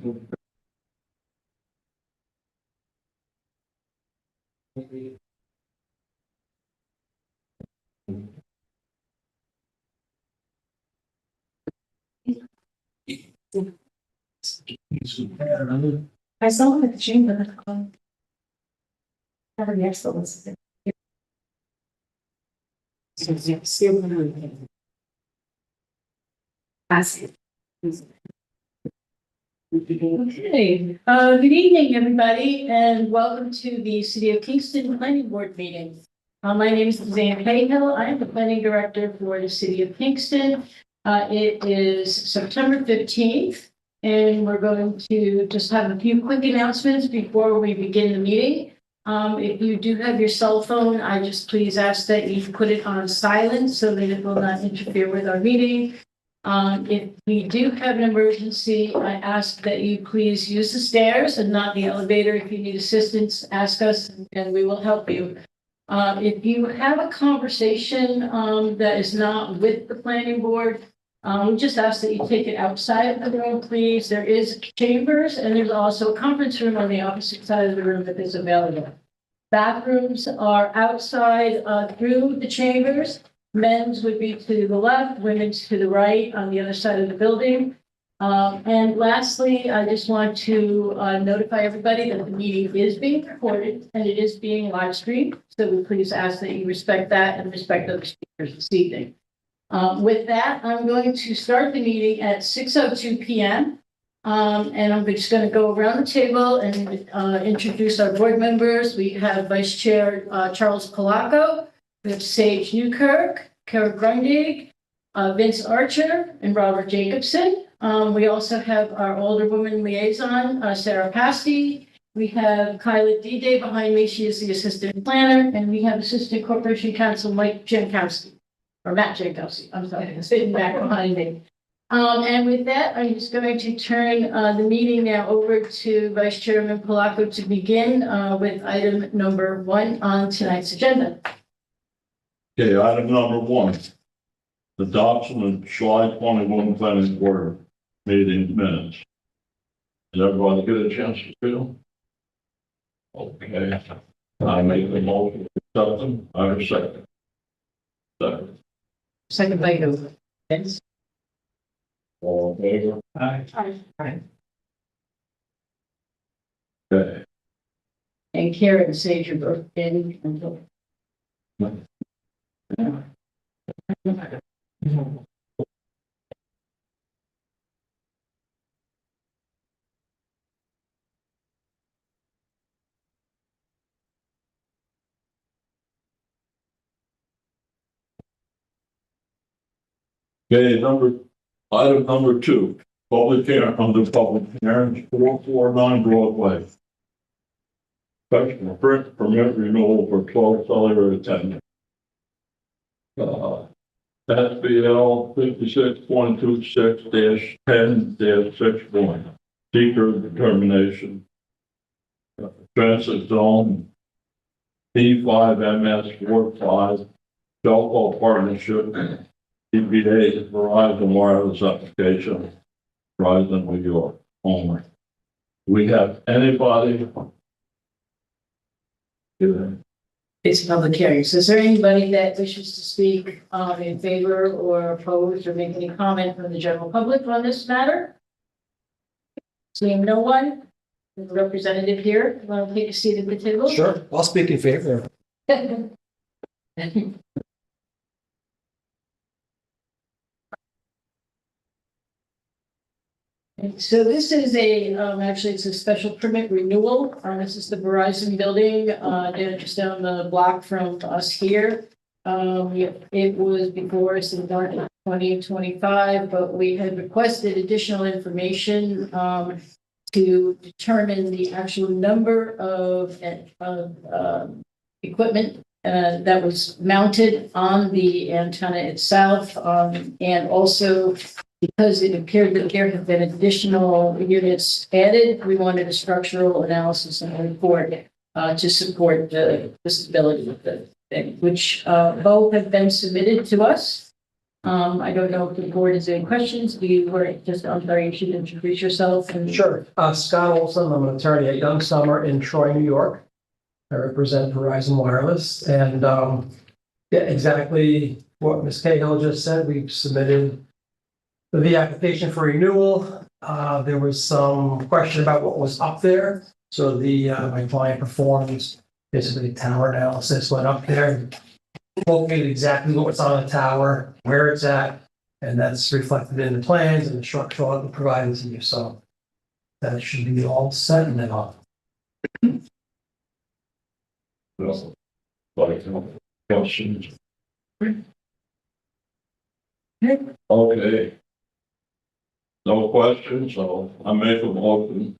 I saw him at the chamber. Have an excellence. Okay, good evening, everybody, and welcome to the City of Kingston Planning Board meeting. My name is Suzanne Cahill. I am the planning director for the City of Kingston. It is September 15th, and we're going to just have a few quick announcements before we begin the meeting. If you do have your cell phone, I just please ask that you put it on silent so that it will not interfere with our meeting. If we do have an emergency, I ask that you please use the stairs and not the elevator. If you need assistance, ask us and we will help you. If you have a conversation that is not with the planning board, we just ask that you take it outside of the room, please. There is chambers and there's also a conference room on the opposite side of the room that is available. Bathrooms are outside through the chambers. Men's would be to the left, women's to the right on the other side of the building. And lastly, I just want to notify everybody that the meeting is being recorded and it is being live streamed. So we please ask that you respect that and respect other speakers this evening. With that, I'm going to start the meeting at 6:02 p.m. And I'm just going to go around the table and introduce our board members. We have Vice Chair Charles Palaco. We have Sage Newkirk, Kara Grundig, Vince Archer, and Robert Jacobson. We also have our Alderwoman Liaison, Sarah Pasty. We have Kyla D-Day behind me. She is the Assistant Planner. And we have Assistant Corporation Counsel Mike Jankowski, or Matt Jankowski, I'm sorry, sitting back behind me. And with that, I'm just going to turn the meeting now over to Vice Chairman Palaco to begin with item number 1 on tonight's agenda. Okay, item number 1, adoption of July 21 planning board meeting minutes. Did everybody get a chance to see them? Okay, I make the motion to accept them. I have a second. Second. Second by you. Vince. All in favor? Aye. Aye. Okay. And Karen and Sage are both in until. Okay, item number 2, public hearing under public hearings 449 Broadway. Special permit renewal for 12 cellular attendants. SBL 56.26-10-61, seeker determination. Transit zone P5MS45, Delco Partnership, DBA Verizon Wireless Application, Verizon New York only. We have anybody? It's a public hearing. So is there anybody that wishes to speak in favor or oppose or make any comment from the general public on this matter? Seeing no one, the representative here, want to take a seat at the table? Sure, I'll speak in favor. So this is actually it's a special permit renewal. This is the Verizon building, just down the block from us here. It was before us in 2025, but we had requested additional information to determine the actual number of equipment that was mounted on the antenna itself, and also because it appeared that there have been additional units added, we wanted a structural analysis and a report to support the stability of the thing, which both have been submitted to us. I don't know if the board has any questions. You were just, I'm sorry, you should introduce yourself and. Sure. Scott Olson, I'm an attorney at Young Summer in Troy, New York. I represent Verizon Wireless and yeah, exactly what Ms. Cahill just said. We've submitted the application for renewal. There was some question about what was up there. So my client performed basically tower analysis, went up there, located exactly what's on the tower, where it's at, and that's reflected in the plans and the structural that provided to you. So that should be all set and then off. Well, like, questions? Okay. No questions, so I make a motion,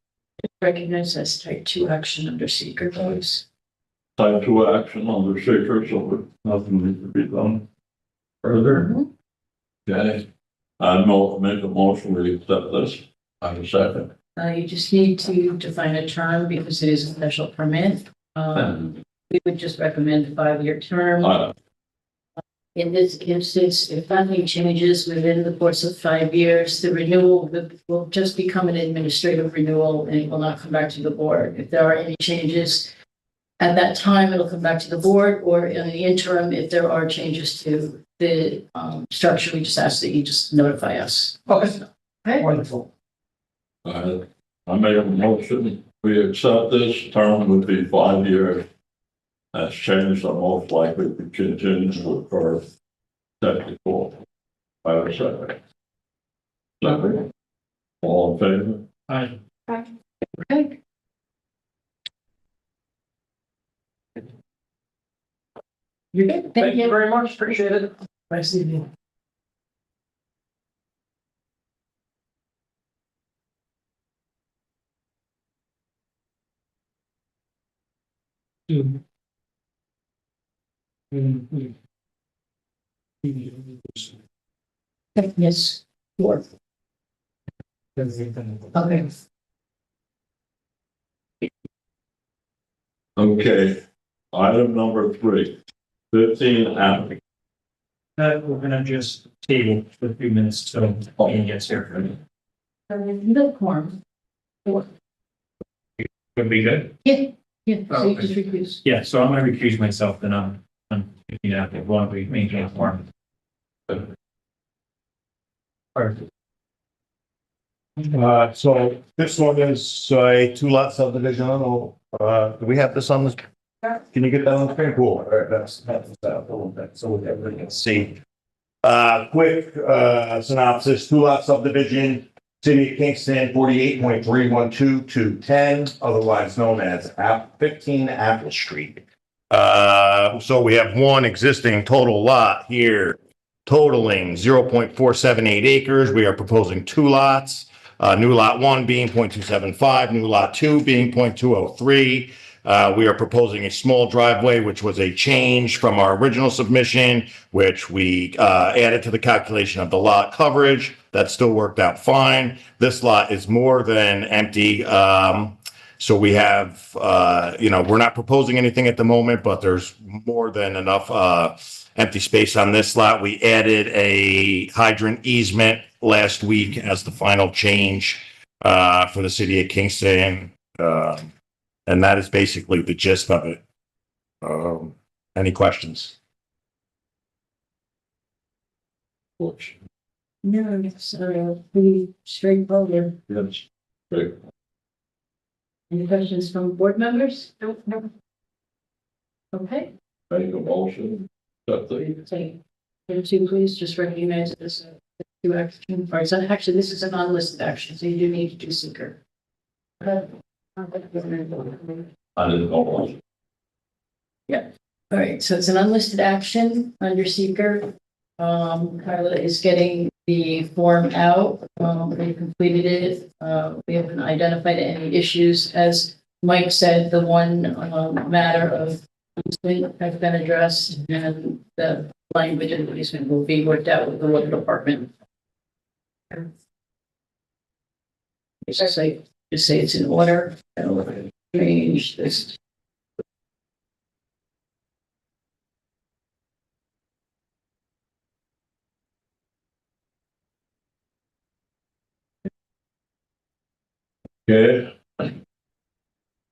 Recognize as type 2 action under seeker voice. type 2 action under seeker, so nothing needs to be done further. Okay. I make a motion, we accept this. I have a second. You just need to define a term because it is a special permit. We would just recommend a 5-year term. In this instance, if nothing changes within the course of 5 years, the renewal will just become an administrative renewal and it will not come back to the board. If there are any changes at that time, it'll come back to the board, or in the interim, if there are changes to the structure, we just ask that you just notify us. Okay, Okay. wonderful. I make a motion, we accept this, term would be 5 years. That's changed, so most likely to continue for technical. I have a second. Second. All in favor? Aye. Okay. You're good. Thank you very much. Appreciate it. Nice evening. Yes. Sure. Okay. Okay, item number 3, 15 applicants. We're gonna just table for a few minutes till Ian gets here. The form. Would be good. Yeah, so you Okay. just recuse. Yeah, so I'm gonna recuse myself then on 15 active, while we maintain form. So this one is a 2-lot subdivision. I don't know, do we have this on this? Can you get that on the screen? Cool. All right, that's that a little bit so everybody can see. Quick, synopsis, 2-lot subdivision, City of Kingston, 48.312 to 10, otherwise known as 15 Apple Street. So we have one existing total lot here totaling 0.478 acres. We are proposing 2 lots. New lot 1 being 0.275, new lot 2 being 0.203. We are proposing a small driveway, which was a change from our original submission, which we added to the calculation of the lot coverage. That still worked out fine. This lot is more than empty. So we have, we're not proposing anything at the moment, but there's more than enough empty space on this lot. We added a hydrant easement last week as the final change for the City of Kingston. And that is basically the gist of it. Any questions? No, it's pretty straightforward. Yes. Great. Any questions from board members? No. Okay. Make a motion, accept it. Take, two, please, just recognize this as a 2 action, or is that actually, this is an unlisted action, so you do need to do seeker. I didn't know. All right, so it's an unlisted action under seeker. Carla is getting the form out. We completed it. We haven't identified any issues. As Mike said, the one matter of easement has been addressed, and the language of the easement will be worked out with the water department. Just say it's in order. I'll change this. Okay.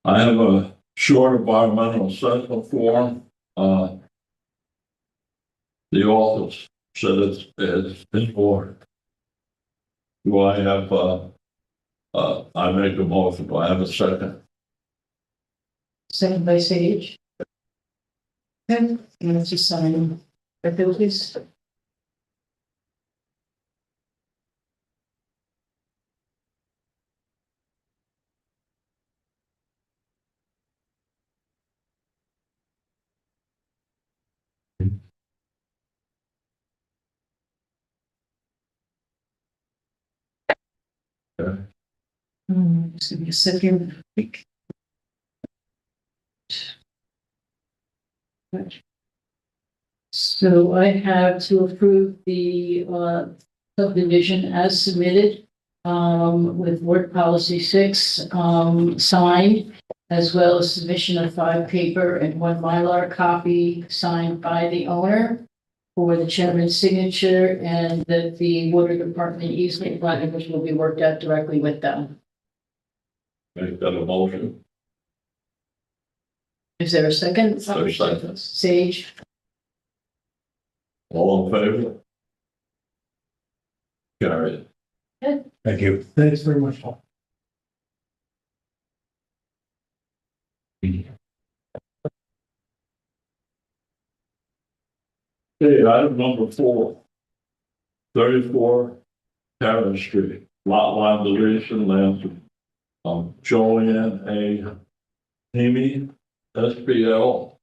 I have a short environmental assessment form. The office said it's in order. Do I have, I make a motion, do I have a second? Second by Sage. Okay, and let's just sign the bill, please. Just give me a second. So I have to approve the subdivision as submitted with Board Policy 6 signed, as well as submission of 5 paper and 1 Mylar copy signed by the owner for the chairman's signature, and that the water department easement language will be worked out directly with them. Make that a motion. Is there a second? Second. Sage? All in favor? Carried. Thank you. Thanks very much. Okay, item number 4. 34 Terrace Street, lot line deletion, land Joanne A. Amy, SPL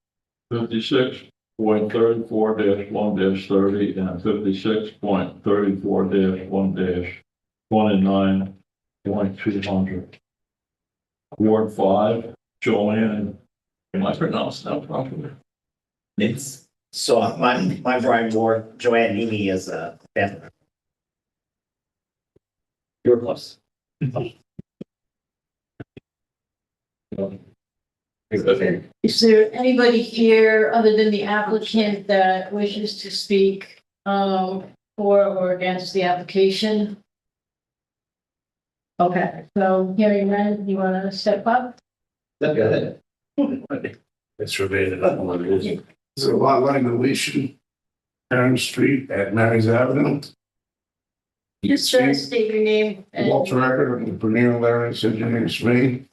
56.34-1-30 and 56.34-1-29.200. Ward 5, Joanne, am I pronouncing that properly? It's, so my Brian Ward, Joanne Nimi is a family. You're close. Is there anybody here other than the applicant that wishes to speak for or against the application? Okay, so hearing none, you want to step up? It's related. There's a lot line deletion, Aaron Street at Mary's Avenue. Just state your name and Walter Record, I'm the Premier Larry's engineering Spain.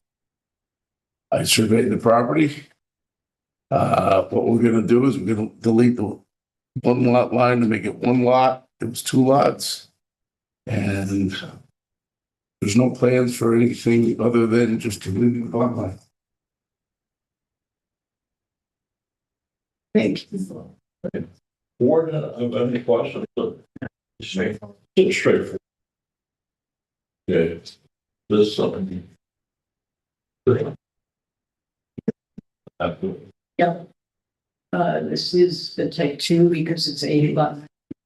I surveyed the property. What we're gonna do is we're gonna delete the 1 lot line to make it 1 lot. It was 2 lots. And there's no plans for anything other than just deleting the lot line. thank you. Board, have any questions? Straightforward. Okay, this something. Yep. This is the type 2 because it's a lot.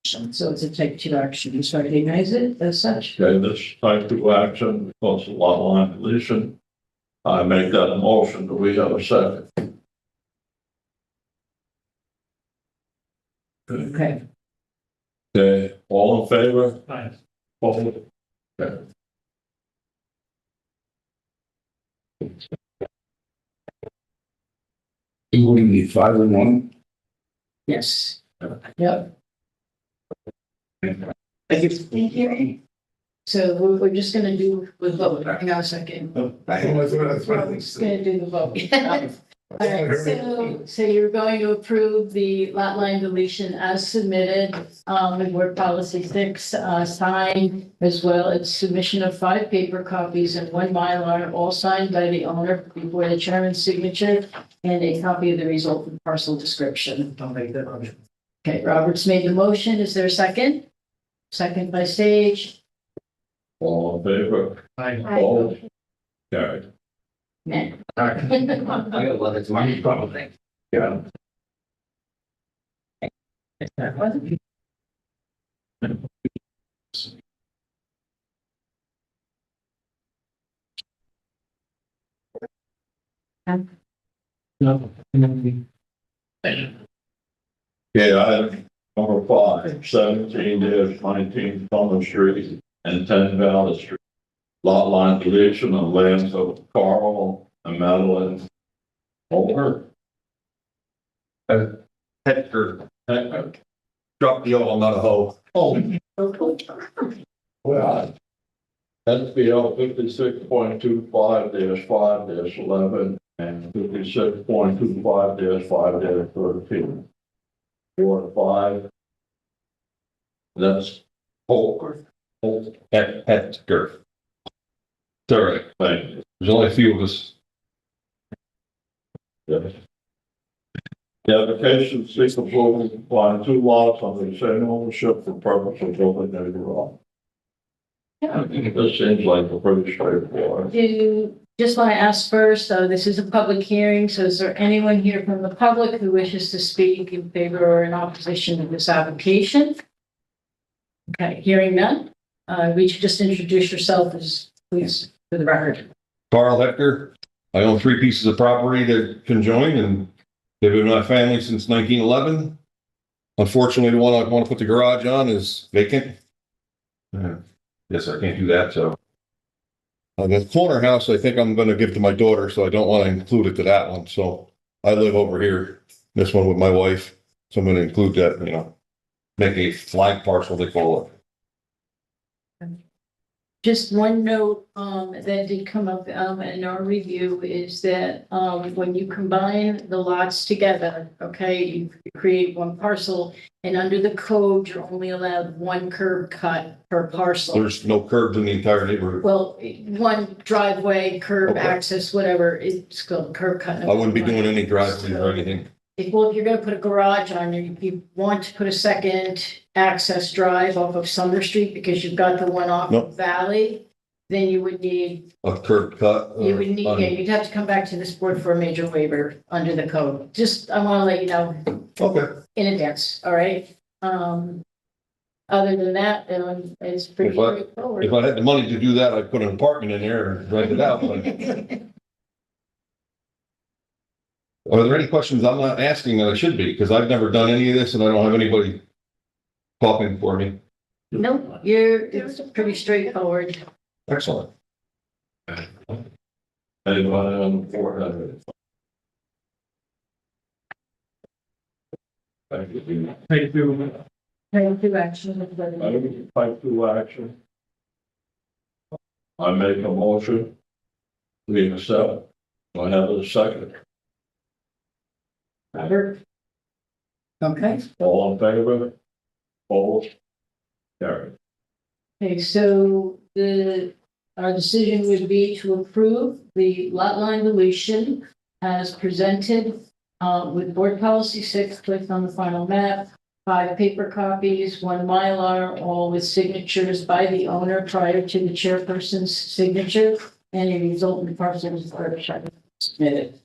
So it's a type 2 action, so I recognize it as such. Okay, this type of action, because of lot line deletion, I make that a motion. Do we have a second? Okay, Okay, all in favor? Aye. All. Okay. You would need 5 and 1. yes. Yep. Thank you. So we're just gonna do with vote. Hang on a second. That's what I We're think. just gonna do the vote. All right, so you're going to approve the lot line deletion as submitted, with Board Policy 6, signed, as well as submission of 5 paper copies and 1 Mylar, all signed by the owner before the chairman's signature, and a copy of the resultant parcel description. I'll make that motion. Okay, Roberts made the motion. Is there a second? Second by Sage. All in favor? All. Carried. Man. I love it tomorrow, probably. Yeah. Okay, item number 5, 17-19 Thomas Street and 10 Valley Street. lot line deletion of lands of Carl and Madeline Holder. Hector, Heck, drop the O, I'm not a hoe. oh, well, SBL 56.25-5-11 and 56.25-5-13. 4 to 5. That's Holker. Hector. It's all right. Thank you. There's only a few of us. Yes. The application seeks approval to combine 2 lots under the same ownership for purpose of building a garage. This seems like a pretty straightforward. Do, just want to ask first, so this is a public hearing, so is there anyone here from the public who wishes to speak in favor or in opposition to this application? Okay, hearing none. Would you just introduce yourself as, please, for the record? Carl Hector. I own 3 pieces of property that conjoin and they've been in my family since 1911. Unfortunately, the one I want to put the garage on is vacant. Yes, I can't do that, so. The corner house, I think I'm gonna give to my daughter, so I don't want to include it to that one, so I live over here, this one with my wife, so I'm gonna include that, make a flag parcel, they call it. Just one note, that did come up, in our review is that, when you combine the lots together, okay, you create one parcel, and under the code, you're only allowed 1 curb cut per parcel. There's no curbs in the entire neighborhood. Well, 1 driveway, curb Okay. access, whatever, it's called curb cut. I wouldn't be doing any driveways or anything. If you're gonna put a garage on, you want to put a second access drive off of Summer Street because you've got the one off Nope. of Valley, then you would need, A curb cut. you would need, yeah, you'd have to come back to this board for a major waiver under the code. Just, I wanna let you know Okay. in advance, all right? Other than that, it's pretty If I- straightforward. If I had the money to do that, I'd put an apartment in there and rent it out, but. Are there any questions I'm not asking that I should be? Because I've never done any of this and I don't have anybody talking for me. Nope, it's pretty straightforward. Excellent. Anybody on the board have any? Thank you. Thank you. Take 2 actions. Item type 2 action. I make a motion. We accept. I have a second. Robert? Okay. All in favor? Opposed? Carried. Okay, so our decision would be to approve the lot line deletion as presented with board policy 6 placed on the final map, 5 paper copies, 1 Mylar, all with signatures by the owner prior to the chairperson's signature. Any resultant parcels are submitted.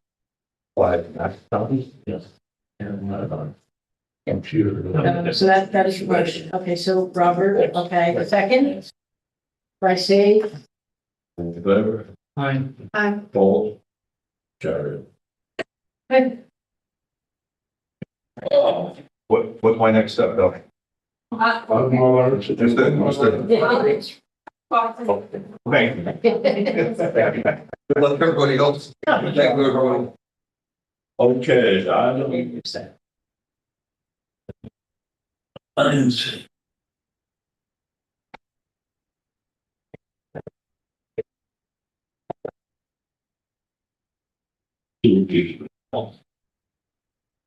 Yes. And computer. So that is the motion. Okay, so Robert, okay, the second? Bryce, In favor? Hi. Opposed? Carried. Okay. What's my next step though? I don't know, it's just that, most of it. Thank you. Good luck everybody else. Thank you, everyone. Okay, item.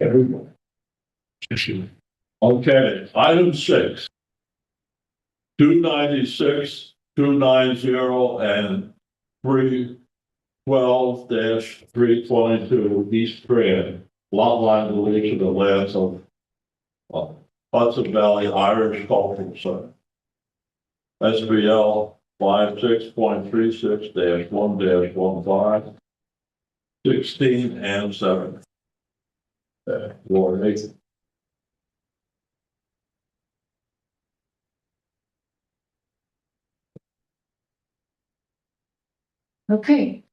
Everyone. Okay, item 6. 296, 290, and 312-322 East Grand, lot line deletion of lands of Hudson Valley Irish Cultural Center. SBL 56.36-1-15, 16 and 7. Lord, Nathan. Okay,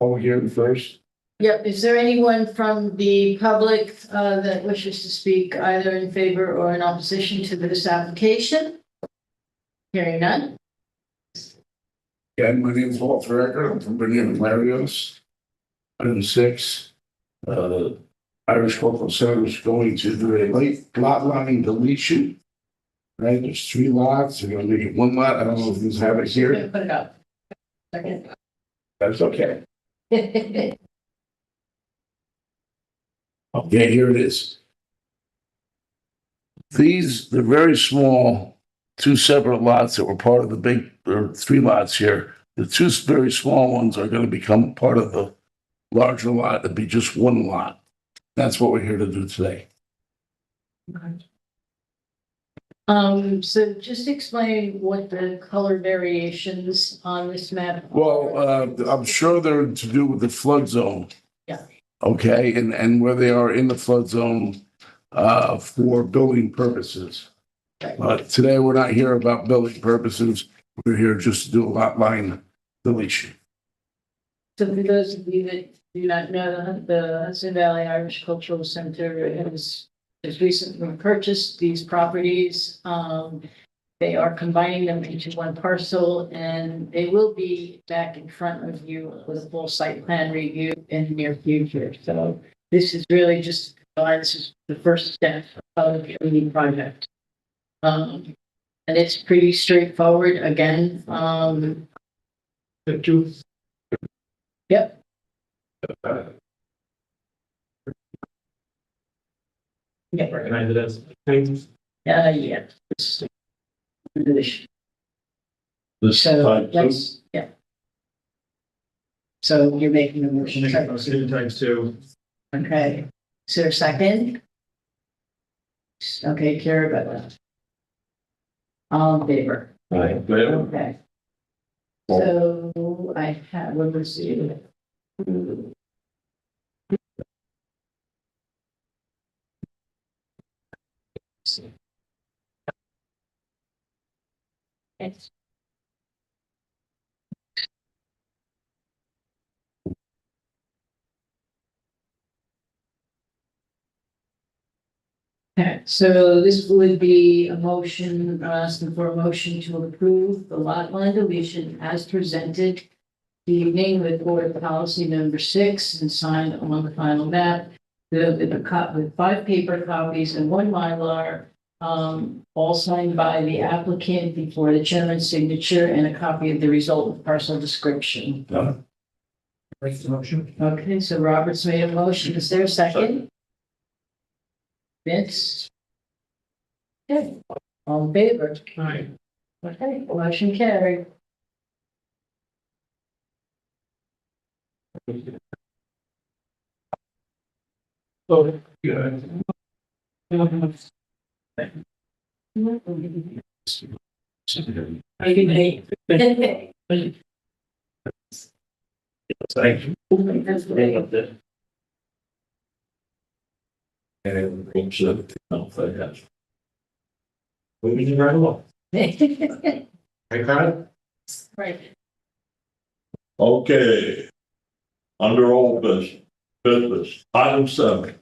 Over here first. yep, is there anyone from the public that wishes to speak either in favor or in opposition to this application? Hearing none. Again, my name is Walter Ecker. I'm from Bernier Larios. Item 6, Irish Cultural Center is going to do a late lot line deletion. Right, there's 3 lots. They're gonna make it 1 lot. I don't know if these have it here. Put it up. Second. That's okay. Okay, here it is. They're very small, 2 separate lots that were part of the big, or 3 lots here. The 2 very small ones are gonna become part of the larger lot. It'd be just 1 lot. That's what we're here to do today. So just explain what the color variations on this map. Well, I'm sure they're to do with the flood zone. Yeah. Okay, and where they are in the flood zone, for building purposes. Right. But today, we're not here about building purposes. We're here just to do a lot line deletion. So for those of you that do not know, the Hudson Valley Irish Cultural Center has recently purchased these properties. They are combining them into one parcel, and they will be back in front of you with a full site plan review in the near future. So this is really just, this is the first step of the project. And it's pretty straightforward, again, Yep. Yeah. Recognize it as. Yeah. This So type two, that's, yeah. So you're making a motion. Times 2. Okay, is there a second? Okay, Kara got that. All in favor? in favor? Okay. So I have, let me see. It's okay, so this would be a motion, asking for a motion to approve the lot line deletion as presented the evening with board policy number 6 and signed on the final map. With 5 paper copies and 1 Mylar, all signed by the applicant before the chairman's signature and a copy of the result parcel description. Make the motion. Okay, so Robert's made a motion. Is there a second? Vince? Okay, all in favor? Aye. Okay, motion carried. Oh, good. Thank you. And it should, no, they have. Moving right along. Right, Carl? Right. Okay. Under old business, item 7.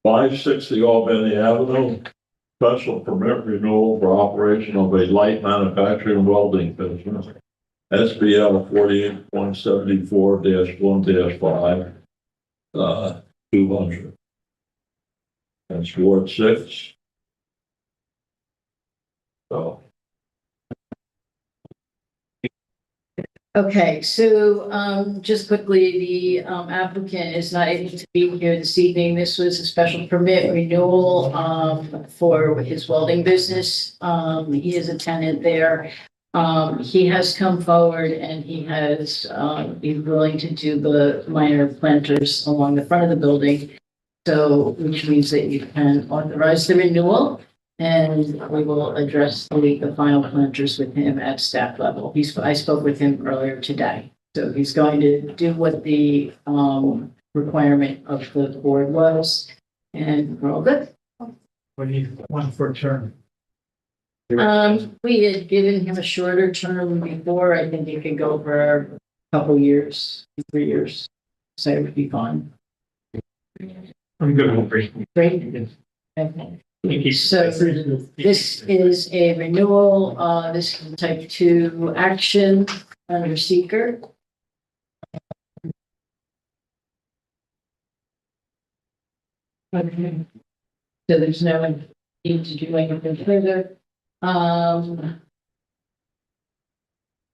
560 Albany Avenue, special permit renewal for operation of a light manufacturing welding business. SBL 48.74-1-5, 200. That's Ward 6. So. Okay, so just quickly, the applicant is not able to be here this evening. This was a special permit renewal for his welding business. He is a tenant there. He has come forward and he has been willing to do the minor planters along the front of the building. So, which means that you can authorize the renewal. And we will address the final planters with him at staff level. I spoke with him earlier today. So he's going to do what the requirement of the board was, and we're all good. We need 1 for a term. We had given him a shorter term before. I think he could go for a couple years, 3 years. So it would be fine. I'm good with 3. Great. Okay. So this is a renewal, this is type 2 action under seeker. Okay. So there's no need to do anything further. So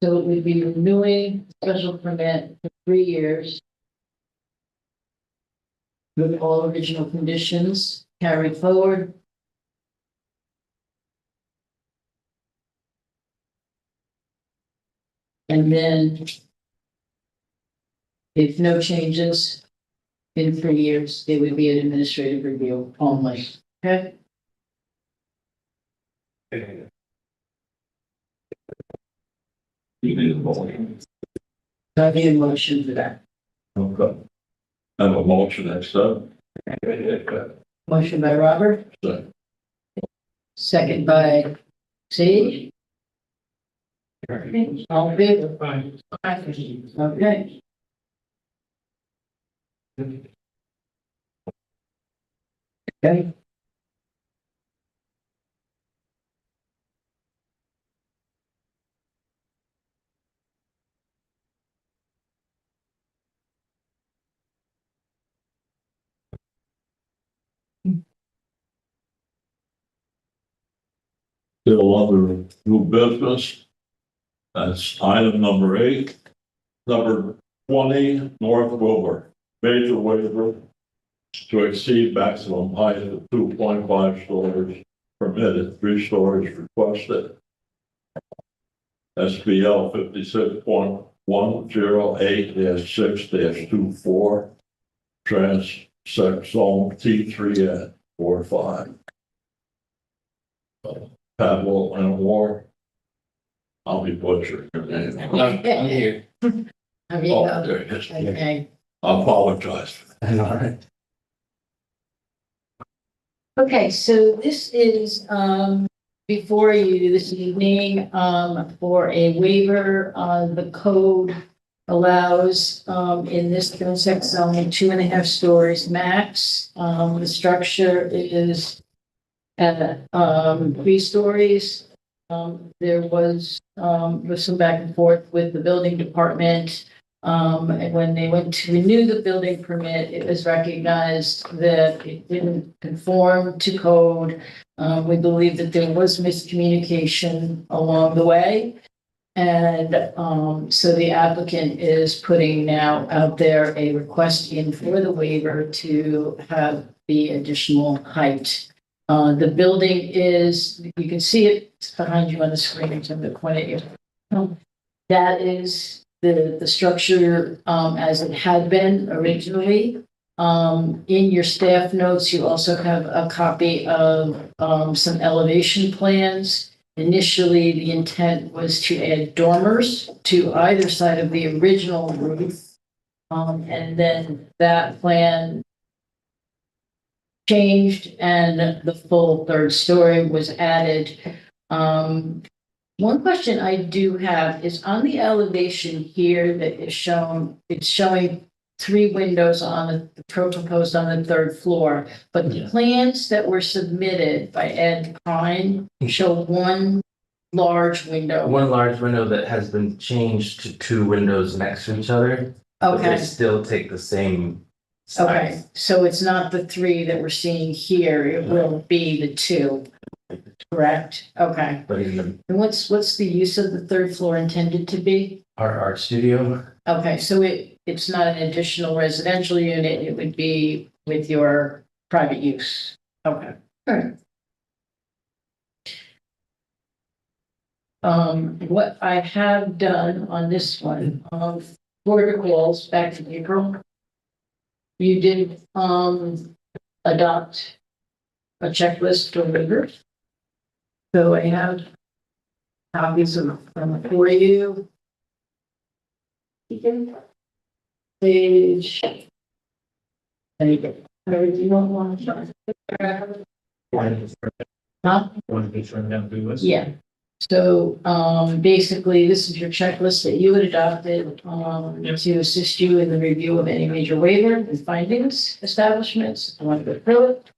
it would be renewing special permit for 3 years. With all original conditions carried forward. And then if no changes in 3 years, it would be an administrative review only, okay? You need a motion. So I need a motion for that. Okay. I have a motion, accept. Motion by Robert, Second. second by Sage. All in favor? Okay. Okay. Still under new business. That's item number 8. Number 20, North Wilbur, major waiver to exceed maximum height of 2.5 stories permitted, 3 stories requested. SBL 56.108-6-24, transect zone T3 at 45. Pablo and War. I'll be butchering your name. I'm here. Have you Oh, got- there it is. Okay. I apologize. All right. Okay, so this is, before you this evening, for a waiver, the code allows, in this transect zone, 2.5 stories max. The structure is at, 3 stories. There was some back and forth with the building department. And when they went to renew the building permit, it was recognized that it didn't conform to code. We believe that there was miscommunication along the way. And so the applicant is putting now out there a request in for the waiver to have the additional height. The building is, you can see it behind you on the screen, so I'm going to point at you. That is the structure as it had been originally. In your staff notes, you also have a copy of some elevation plans. Initially, the intent was to add dormers to either side of the original roof. And then that plan changed and the full 3rd story was added. One question I do have is on the elevation here that is shown, it's showing 3 windows on the proposed on the 3rd floor, but the plans that were submitted by Ed Klein show 1 large window. One large window that has been changed to 2 windows next to each other. But they Okay, still take the same okay, size. so it's not the 3 that we're seeing here, it will be the 2, correct? Okay, But in the and what's the use of the 3rd floor intended to be? our art studio, Okay, so it's not an additional residential unit, it would be with your private use. Okay, all right. What I have done on this one, border calls back in April. You did, adopt a checklist for waivers. So I have copies of them for you. Page. There you go. Whatever you want. Huh? Want to be turned down the list? Yeah. So, basically, this is your checklist that you had adopted, to assist you in the review of any major waiver and findings establishments. I want to go through it.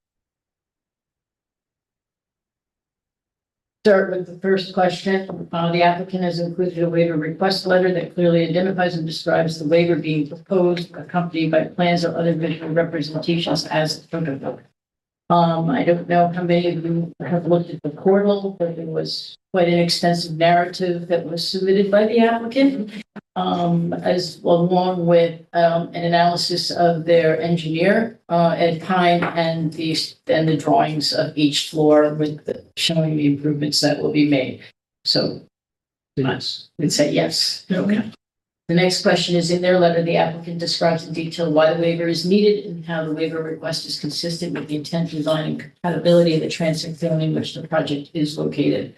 Start with the first question. The applicant has included a waiver request letter that clearly identifies and describes the waiver being proposed, accompanied by plans or other visual representations as applicable. I don't know how many of you have looked at the portal, but there was quite an extensive narrative that was submitted by the applicant, as along with an analysis of their engineer, Ed Pine, and the drawings of each floor showing the improvements that will be made. So Yes. I would say yes. Okay. The next question is, in their letter, the applicant describes in detail why the waiver is needed and how the waiver request is consistent with the intent, design, and compatibility of the transit zone in which the project is located.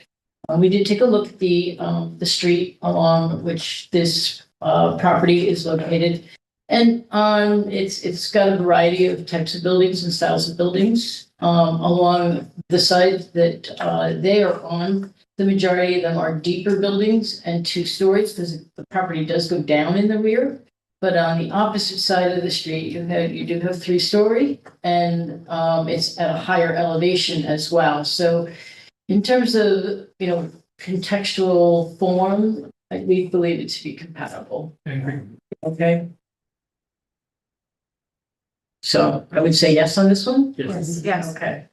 We did take a look at the street along which this property is located. And it's got a variety of types of buildings and styles of buildings. Along the side that they are on, the majority of them are deeper buildings and 2 stories because the property does go down in the rear. But on the opposite side of the street, you do have 3-story, and it's at a higher elevation as well. So in terms of, contextual form, we believe it to be compatible. Okay. So I would say yes on this one? Yes. Okay.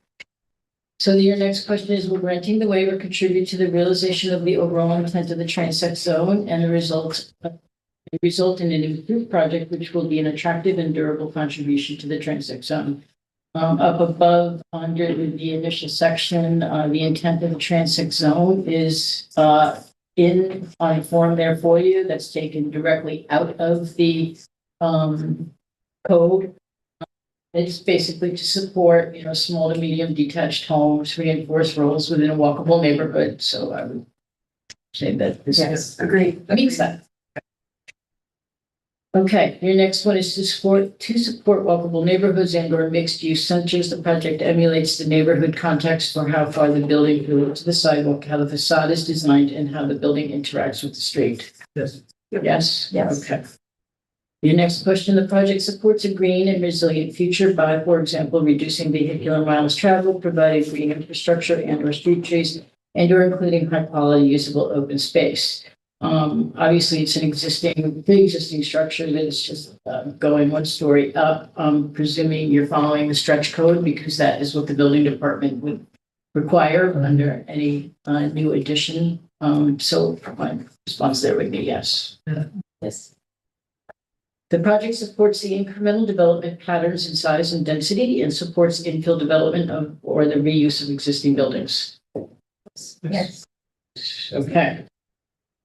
So your next question is, will granting the waiver contribute to the realization of the overall intent of the transect zone and the result in an improved project, which will be an attractive and durable contribution to the transect zone? Up above, under the initial section, the intent of the transect zone is on a form there for you that's taken directly out of the code. It's basically to support, small to medium detached homes, reinforced roads within a walkable neighborhood. So I would say that this Agreed. meets that. Okay, your next one is to support walkable neighborhoods and or mixed use centers. The project emulates the neighborhood context for how far the building grew to the sidewalk, how the facade is designed, and how the building interacts with the street. Yes. Yes? Yes. Okay. Your next question, the project supports a green and resilient future by, for example, reducing vehicular miles traveled, providing green infrastructure and or street trees, and or including high quality usable open space. Obviously it's an pre-existing structure that is just going 1 story up. Presuming you're following the stretch code because that is what the building department would require under any new addition. So my response there would be yes. Yes. The project supports the incremental development patterns in size and density and supports infill development or the reuse of existing buildings. Yes. Okay.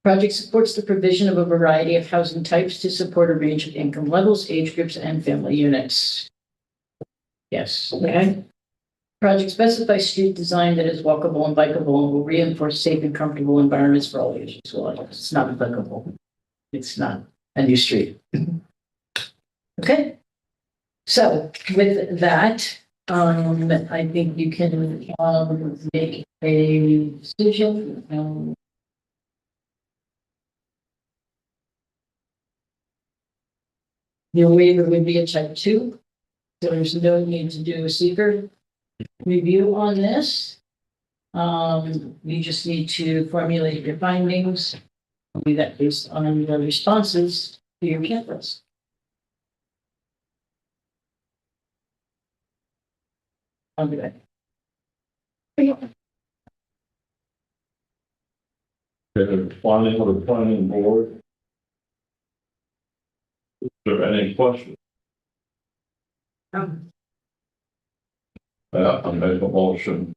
Project supports the provision of a variety of housing types to support a range of income levels, age groups, and family units. Yes. Okay. Project specifies street design that is walkable and bikeable and will reinforce safe and comfortable environments for all ages. Well, it's not applicable. It's not a new street. Okay. So with that, I think you can make a decision. Your waiver would be a type 2. So there's no need to do a seeker review on this. You just need to formulate your findings. Do that based on your responses to your canvas. I'll do that. Finding of the planning board. Is there any questions? I make a motion.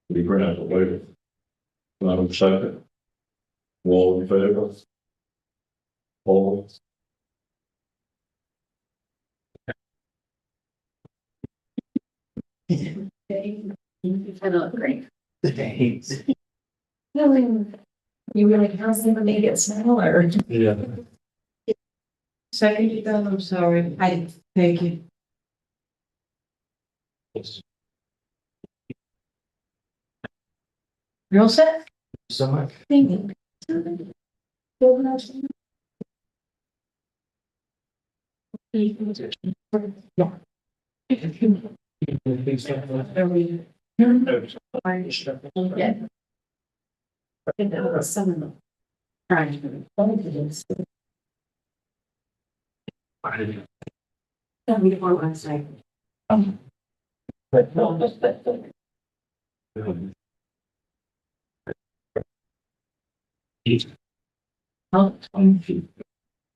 We grant the waiver. I would second. All in favor? All. I look great. You really have to make it smaller. Yeah. Second, you done, I'm sorry. Thank you. You're all set? So much. Thank you. Yeah. Yeah. Some of them. Trying to. We want one side. Oh,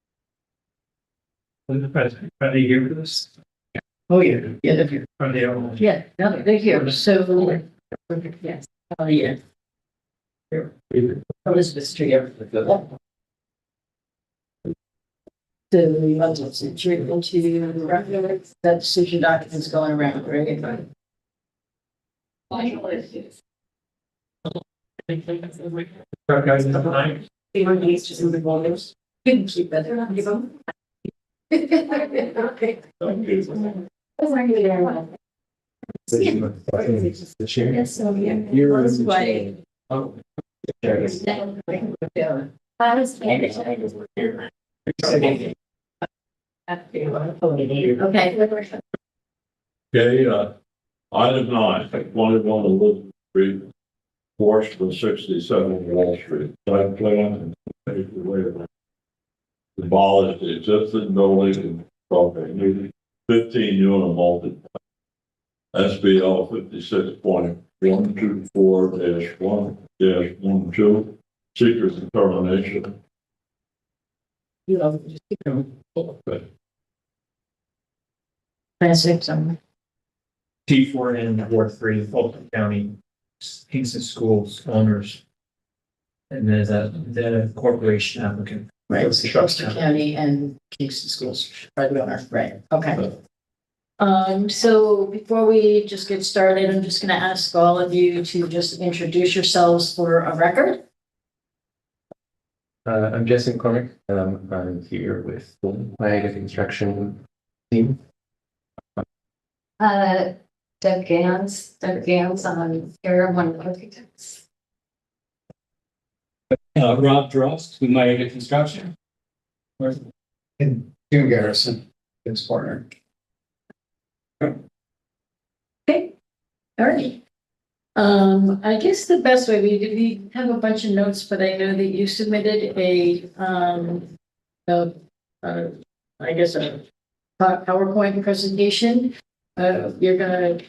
Are they here for this? oh, yeah, yeah, they're here. Are they all? Yeah, no, they're here, so, yes, oh, yeah. Elizabeth Street. So we want to enter into the record, that decision documents going around, right? Guys, number 9. Couldn't keep that. Yes, so yeah. That's why. Oh. Yeah. Okay. Okay, item 9, 21 Elizabeth Street, portion of 67 Wall Street, site plan and take the waiver. Demolish the existing building and property, new 15 unit multi. SBL 56.124-1-12, secret determination. You know, just keep them. Okay. Transit somewhere. T4N Ward 3, Fulton County, Kingston Schools owners. And there's the corporation applicant. Right, Ulster County and Kingston Schools, right, we are, right, okay. So before we just get started, I'm just gonna ask all of you to just introduce yourselves for a record. I'm Jesse McCormick. I'm here with Golden Flag Construction team. Doug Gans, I'm here, one of the architects. Rob Drost with Miami Construction. And Jim Garrison, his partner. Okay, all right. I guess the best way, we have a bunch of notes, but I know that you submitted I guess a PowerPoint presentation. You're gonna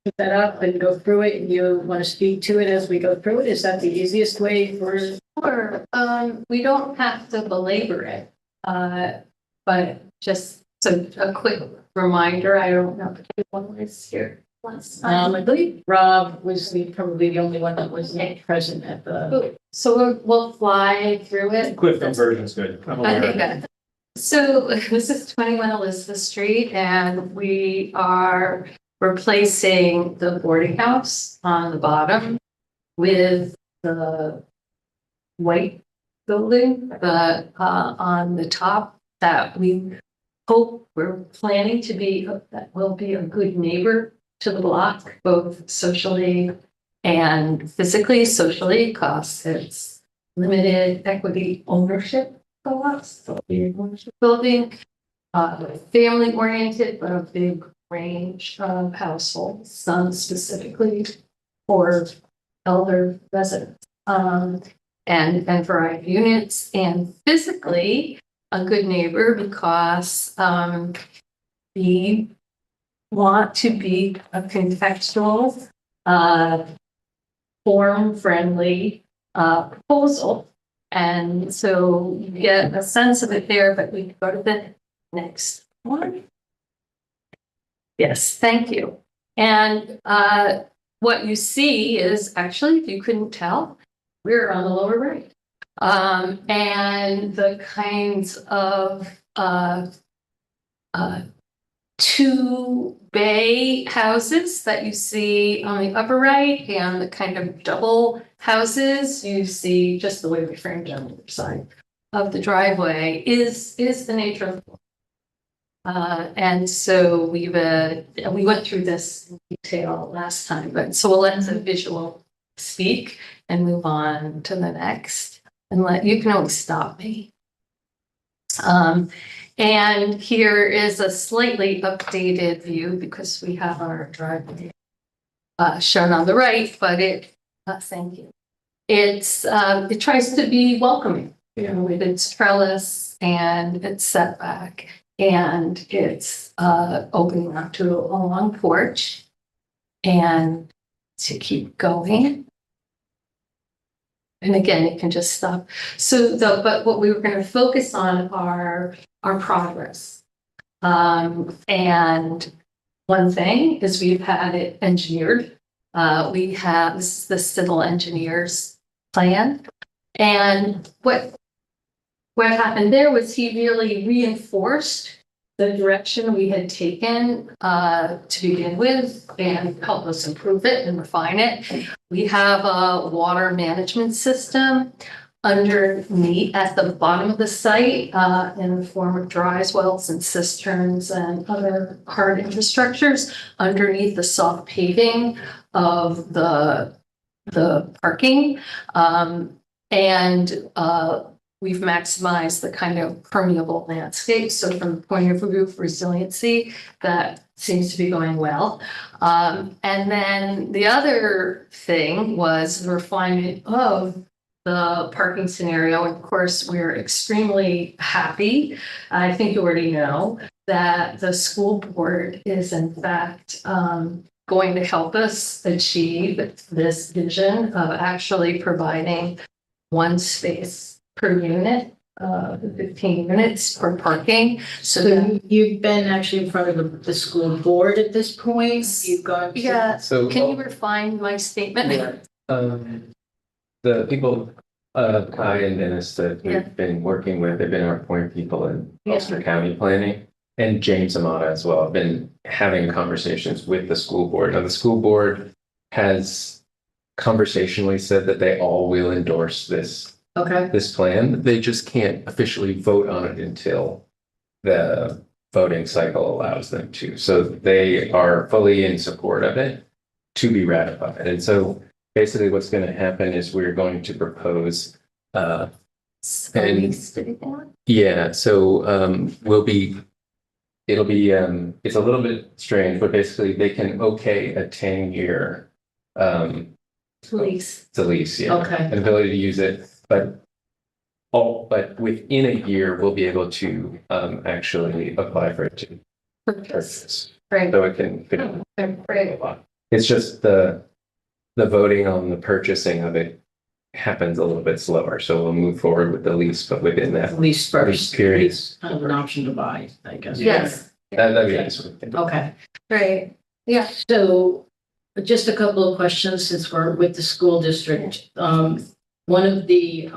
put that up and go through it, and you want to speak to it as we go through it? Is that the easiest way for? Sure, we don't have to belabor it, but just so a quick reminder, I don't know if anyone was here last time. I believe Rob was probably the only one that was present at the. So we'll fly through it. Quick version's good. I'm aware. Okay, good. So this is 21 Elizabeth Street, and we are replacing the boarding house on the bottom with the white building, on the top that we hope we're planning to be, that will be a good neighbor to the block, both socially and physically. Socially, because it's limited equity ownership co-ops, building, family oriented, but a big range of households, some specifically for elder residents, and variety of units, and physically a good neighbor because we want to be a contextual, form-friendly proposal. And so you get a sense of it there, but we can go to the next one. Yes, thank you. And what you see is actually, if you couldn't tell, we're on the lower right. And the kinds of 2 bay houses that you see on the upper right, and the kind of double houses you see just the way we framed on the other side of the driveway is the nature of the and so we went through this in detail last time, but so we'll let the visual speak and move on to the next, and you can always stop me. And here is a slightly updated view because we have our driveway shown on the right, but thank you. It tries to be welcoming, with its trellis and its setback, and it's opening up to a long porch. And to keep going. And again, you can just stop. But what we were going to focus on are our progress. And one thing is we've had it engineered. This is the civil engineer's plan. And what happened there was he really reinforced the direction we had taken to begin with and help us improve it and refine it. We have a water management system underneath at the bottom of the site in the form of dry wells and cisterns and other hard infrastructures underneath the soft paving of the parking. We've maximized the kind of permeable landscape. So from the point of view of resiliency, that seems to be going well. And then the other thing was the refinement of the parking scenario. Of course, we're extremely happy. I think you already know that the school board is in fact going to help us achieve this vision of actually providing one space per unit, 15 units for parking. So you've been actually in front of the school board at this point? You've gone to. Yeah, So can you refine my statement? the people, Kai and Dennis that we've been working with, have been our point people in Ulster County Planning, and James Amata as well, have been having conversations with the school board. Now, the school board has conversationally said that they all will endorse this plan. They just can't officially vote on it until the voting cycle allows them to. So they are fully in support of it to be ratified. And so basically what's going to happen is we're going to propose it's a little bit strange, but basically they can okay a 10-year lease. It's a lease, yeah. Okay. An ability to use it. But within a year, we'll be able to actually apply for it to purchase. Right. So it can fit. Right. It's just the voting on the purchasing of it happens a little bit slower. So we'll move forward with the lease, but within that Lease first. period. Lease, kind of an option to buy, I guess. Yes. That'd be nice. Okay. Right. Yeah. So just a couple of questions since we're with the school district. One of the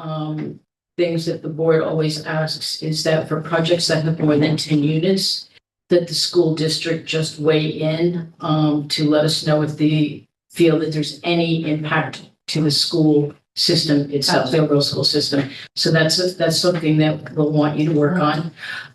things that the board always asks is that for projects that have more than 10 units, that the school district just weigh in to let us know if they feel that there's any impact to the school system itself, the overall school system. So that's something that we'll want you to work on.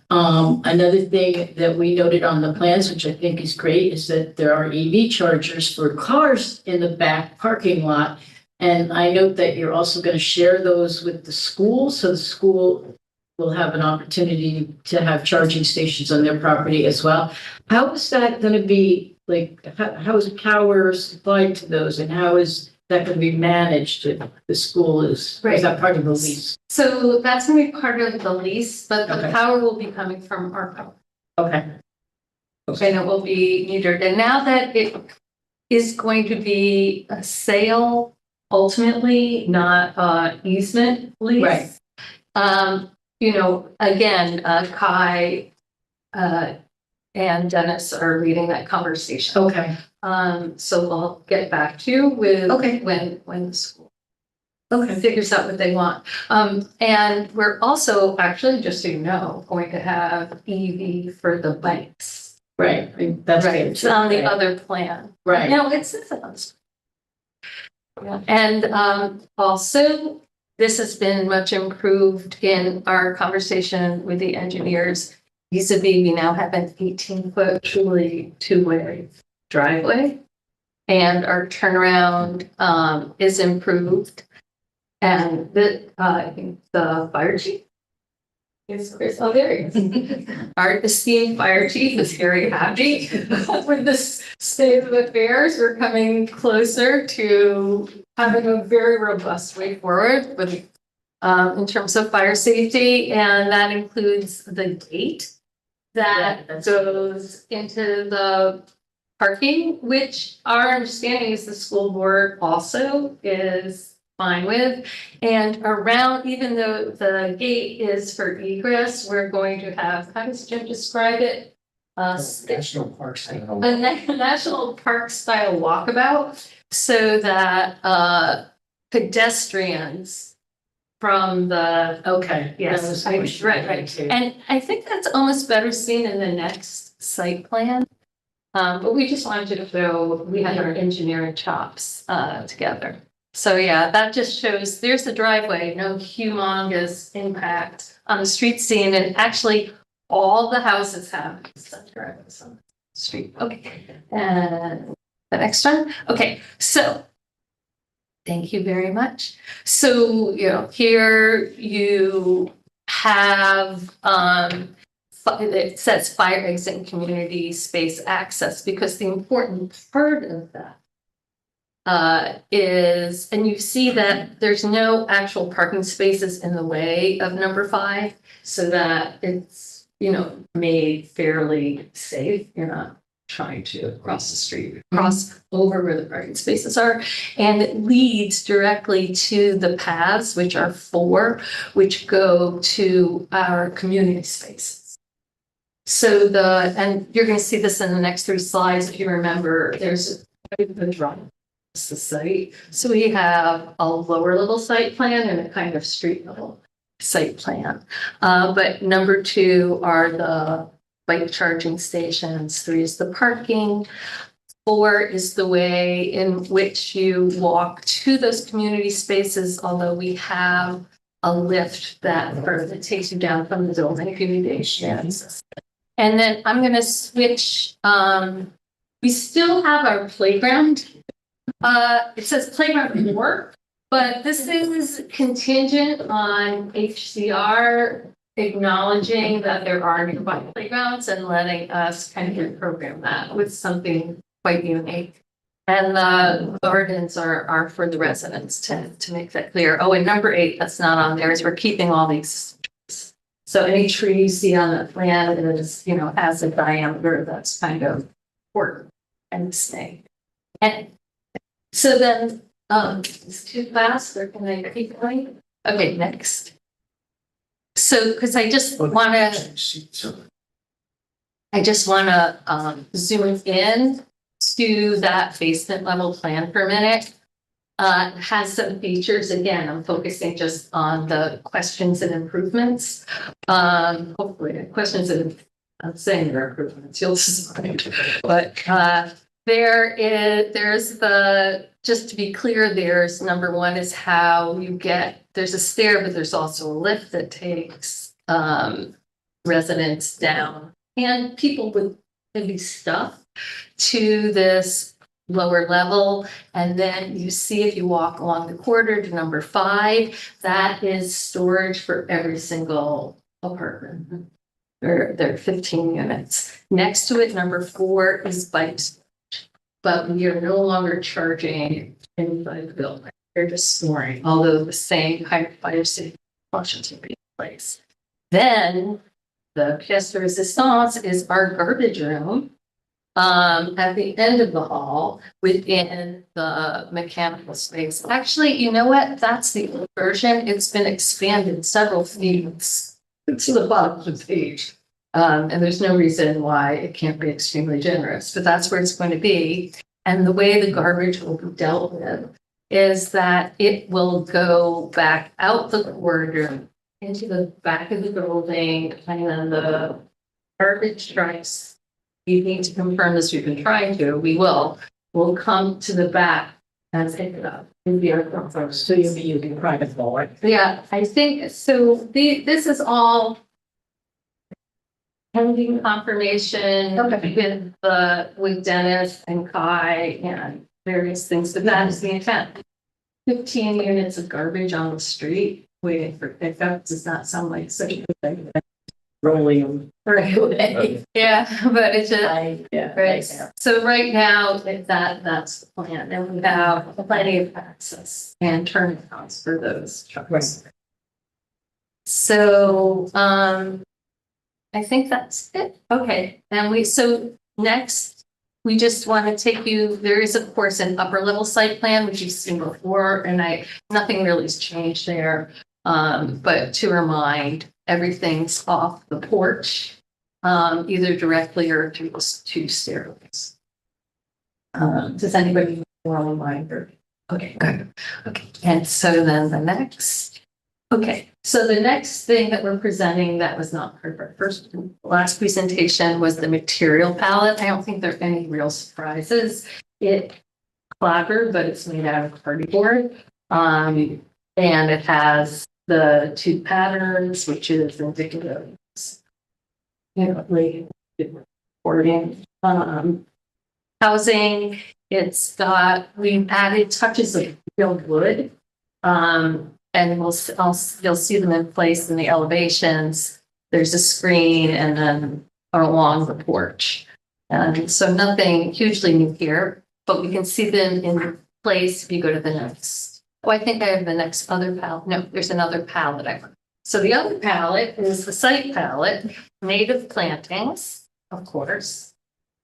Another thing that we noted on the plans, which I think is great, is that there are EV chargers for cars in the back parking lot. And I note that you're also going to share those with the school, so the school will have an opportunity to have charging stations on their property as well. How is that going to be, like, how is power supplied to those, and how is that going to be managed if the school is that part of the lease? So that's going to be part of the lease, but the Okay. power will be coming from our power. Okay. And it will be metered. And now that it is going to be a sale, ultimately, not easement lease. Right. Again, Kai and Dennis are leading that conversation. Okay. So we'll get back to you with when the school figures out what they want. And we're also actually, just so you know, going to have EV for the bikes. Right. That's Right. good. It's on the other plan. Right. No, it's on this. Yeah. And also, this has been much improved in our conversation with the engineers. Vis-a-vis, we now have an 18-foot truly two-way driveway, and our turnaround is improved. And I think the fire chief Is Chris, oh, there he is. Our esteemed fire chief is very happy with this state of affairs. We're coming closer to having a very robust way forward with, in terms of fire safety, and that includes the gate that goes into the parking, which our understanding is the school board also is fine with. And around, even though the gate is for egress, we're going to have, how does Jim describe it? National Parks. A national park style walkabout so that pedestrians from the, Okay. yes, That was- right. And I think that's almost better seen in the next site plan. But we just wanted to show we had our engineering chops together. So yeah, that just shows there's the driveway, no humongous impact on the street scene. And actually, all the houses have driveways on the street. Okay, and the next one. Okay, so thank you very much. So, you know, here you have it says fire exit and community space access, because the important part of that is, and you see that there's no actual parking spaces in the way of number 5, so that it's, you know, made fairly safe. You're not trying to cross the street, cross over where the parking spaces are. And it leads directly to the paths, which are 4, which go to our community spaces. So and you're going to see this in the next 3 slides. If you remember, there's a drawing of the site. So we have a lower level site plan and a kind of street level site plan. But number 2 are the bike charging stations. 3 is the parking. 4 is the way in which you walk to those community spaces, although we have a lift that takes you down from the building if you need access. And then I'm going to switch. We still have our playground. It says playground work, but this is contingent on HCR acknowledging that there are nearby playgrounds and letting us kind of program that with something quite unique. And the gardens are for the residents to make that clear. Oh, and number 8, that's not on there, is we're keeping all these. So any tree you see on the plan is, you know, has a diameter that's kind of important and stay. And so then, it's too fast, or can I keep going? Okay, next. So, because I just want to zoom in to that basement level plan for a minute. Has some features. Again, I'm focusing just on the questions and improvements. Hopefully, questions and I'm saying there are improvements. You'll decide. But there's just to be clear, there's number 1 is how you get. There's a stair, but there's also a lift that takes residents down and people with heavy stuff to this lower level. And then you see, if you walk along the corridor to number 5, that is storage for every single apartment. There are 15 units. Next to it, number 4 is bikes, but we are no longer charging inside the building. They're just storing, although the same kind of fire safety functions will be in place. Then the pièce de résistance is our garbage room. At the end of the hall within the mechanical space. Actually, you know what? That's the old version. It's been expanded several feet to the bottom of the page. And there's no reason why it can't be extremely generous, but that's where it's going to be. And the way the garbage will be dealt with is that it will go back out the corridor into the back of the building, and then the garbage trucks. You need to confirm this. We've been trying to. We'll come to the back and pick it up. So you'll be using private hall. Yeah, I think so. This is all pending confirmation with Dennis and Kai and various things. But that is the intent. 15 units of garbage on the street waiting for pickup does not sound like such a good thing. Rolling. Right away. Yeah, but it's just, Yeah. right. So right now, that's the plan, and we have plenty of access and turnouts for those trucks. So, I think that's it. Okay, and so next, we just want to take you, there is of course an upper level site plan, which you've seen before, and nothing really has changed there. But to remind, everything's off the porch, either directly or through the two stairways. Does anybody want to remind? Okay, good. Okay, and so then the next. Okay, so the next thing that we're presenting that was not part of our last presentation was the material palette. I don't think there are any real surprises. It clapboard, but it's made out of cardboard. And it has the two patterns, which is indicative, reporting, housing. It's got, we've added touches of real wood. And you'll see them in place in the elevations. There's a screen and then along the porch. And so nothing hugely new here, but we can see them in place if you go to the next. Oh, I think I have the next other palette. No, there's another palette. So the other palette is the site palette, native plantings, of course,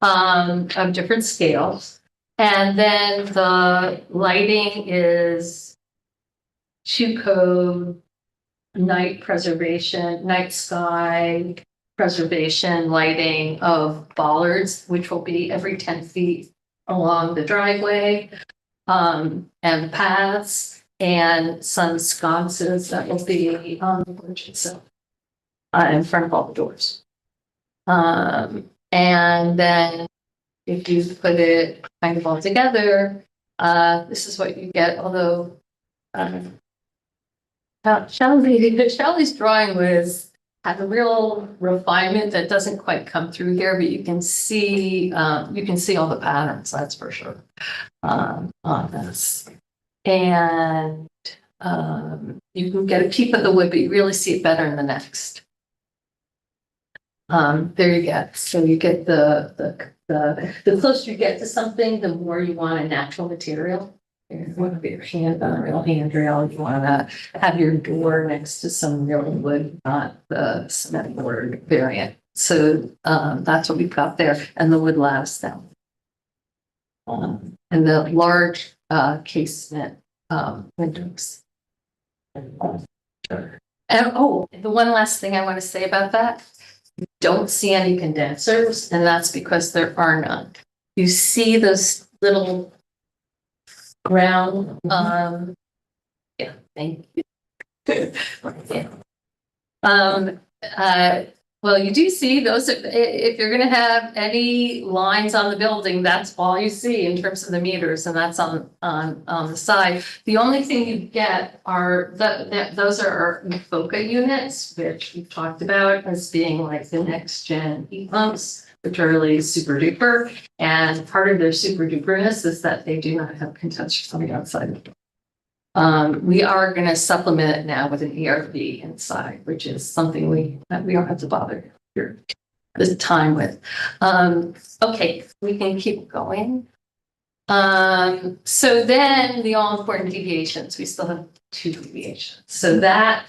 of different scales. And then the lighting is code, night preservation, night sky preservation lighting of bollards, which will be every 10 feet along the driveway, and paths, and some sconces that will be on the porch itself, in front of all the doors. And then if you put it kind of all together, this is what you get, although Shelley's drawing had a real refinement that doesn't quite come through here, but you can see all the patterns, that's for sure, on this. And you can get a peep of the wood, but you really see it better in the next. There you get, so you get the closer you get to something, the more you want a natural material. You want to be your hand on a real handrail. You want to have your door next to some real wood, not the cement board variant. So that's what we've got there, and the wood lasts down. And the large casement windows. And the one last thing I want to say about that: you don't see any condensers, and that's because there are none. You see those little ground, yeah, thank you. Well, you do see those, if you're gonna have any lines on the building, that's all you see in terms of the meters, and that's on the side. The only thing you get are those are our FOCA units, which we've talked about as being like the next gen heat pumps, which are really super duper. And part of their super duperness is that they do not have condensers on the outside of the door. We are going to supplement it now with an ERV inside, which is something we don't have to bother here this time with. Okay, we can keep going. So then the all important deviations, we still have 2 deviations. So that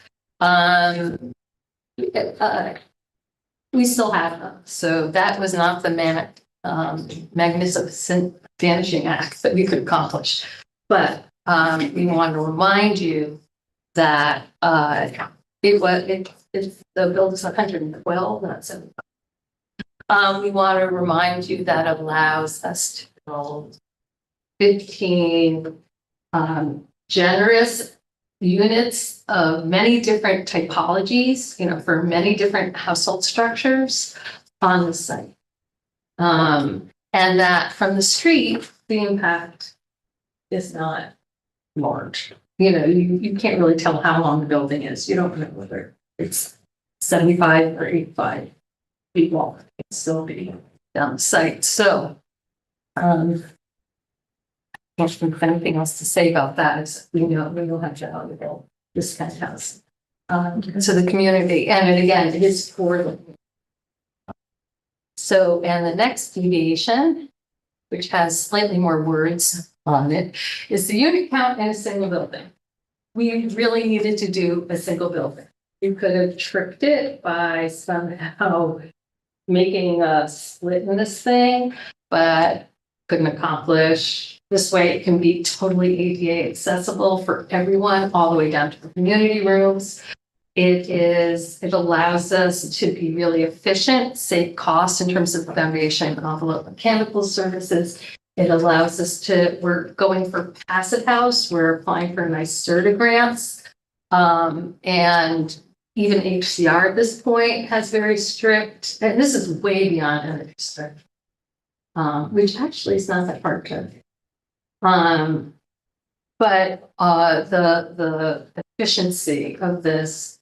we still have them. So that was not the magnificent vanishing act that we could accomplish. But we want to remind you that the bill is 112, not 75. We want to remind you that allows us to build 15 generous units of many different typologies, for many different household structures on the site. And that from the street, the impact is not large. You can't really tell how long the building is. You don't know whether it's 75 or 85 feet long. It's still be down the site. So, I don't think anything else to say about that is we will have valuable this penthouse. To the community, and again, it is for the. So, and the next deviation, which has slightly more words on it, is the unit count in a single building. We really needed to do a single building. You could have tricked it by somehow making a split in this thing, but couldn't accomplish. This way it can be totally ADA accessible for everyone, all the way down to the community rooms. It allows us to be really efficient, save costs in terms of foundation, envelope, mechanical services. It allows us we're going for passive house, we're applying for nice CERTA grants. And even HCR at this point has very strict, and this is way beyond energy strict, which actually is not that hard to. But the efficiency of this,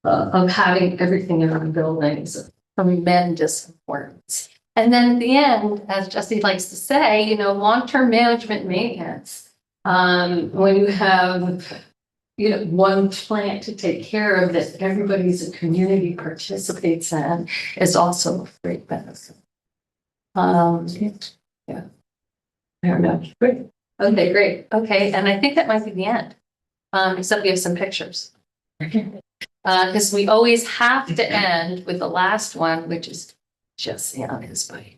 of having everything in the building is of tremendous importance. And then at the end, as Jesse likes to say, long-term management maintenance. When you have, one plant to take care of that everybody's a community participates in is also a great benefit. Yeah. I don't know. Great. Okay, great. Okay, and I think that might be the end. Except we have some pictures. Because we always have to end with the last one, which is Jesse on his bike.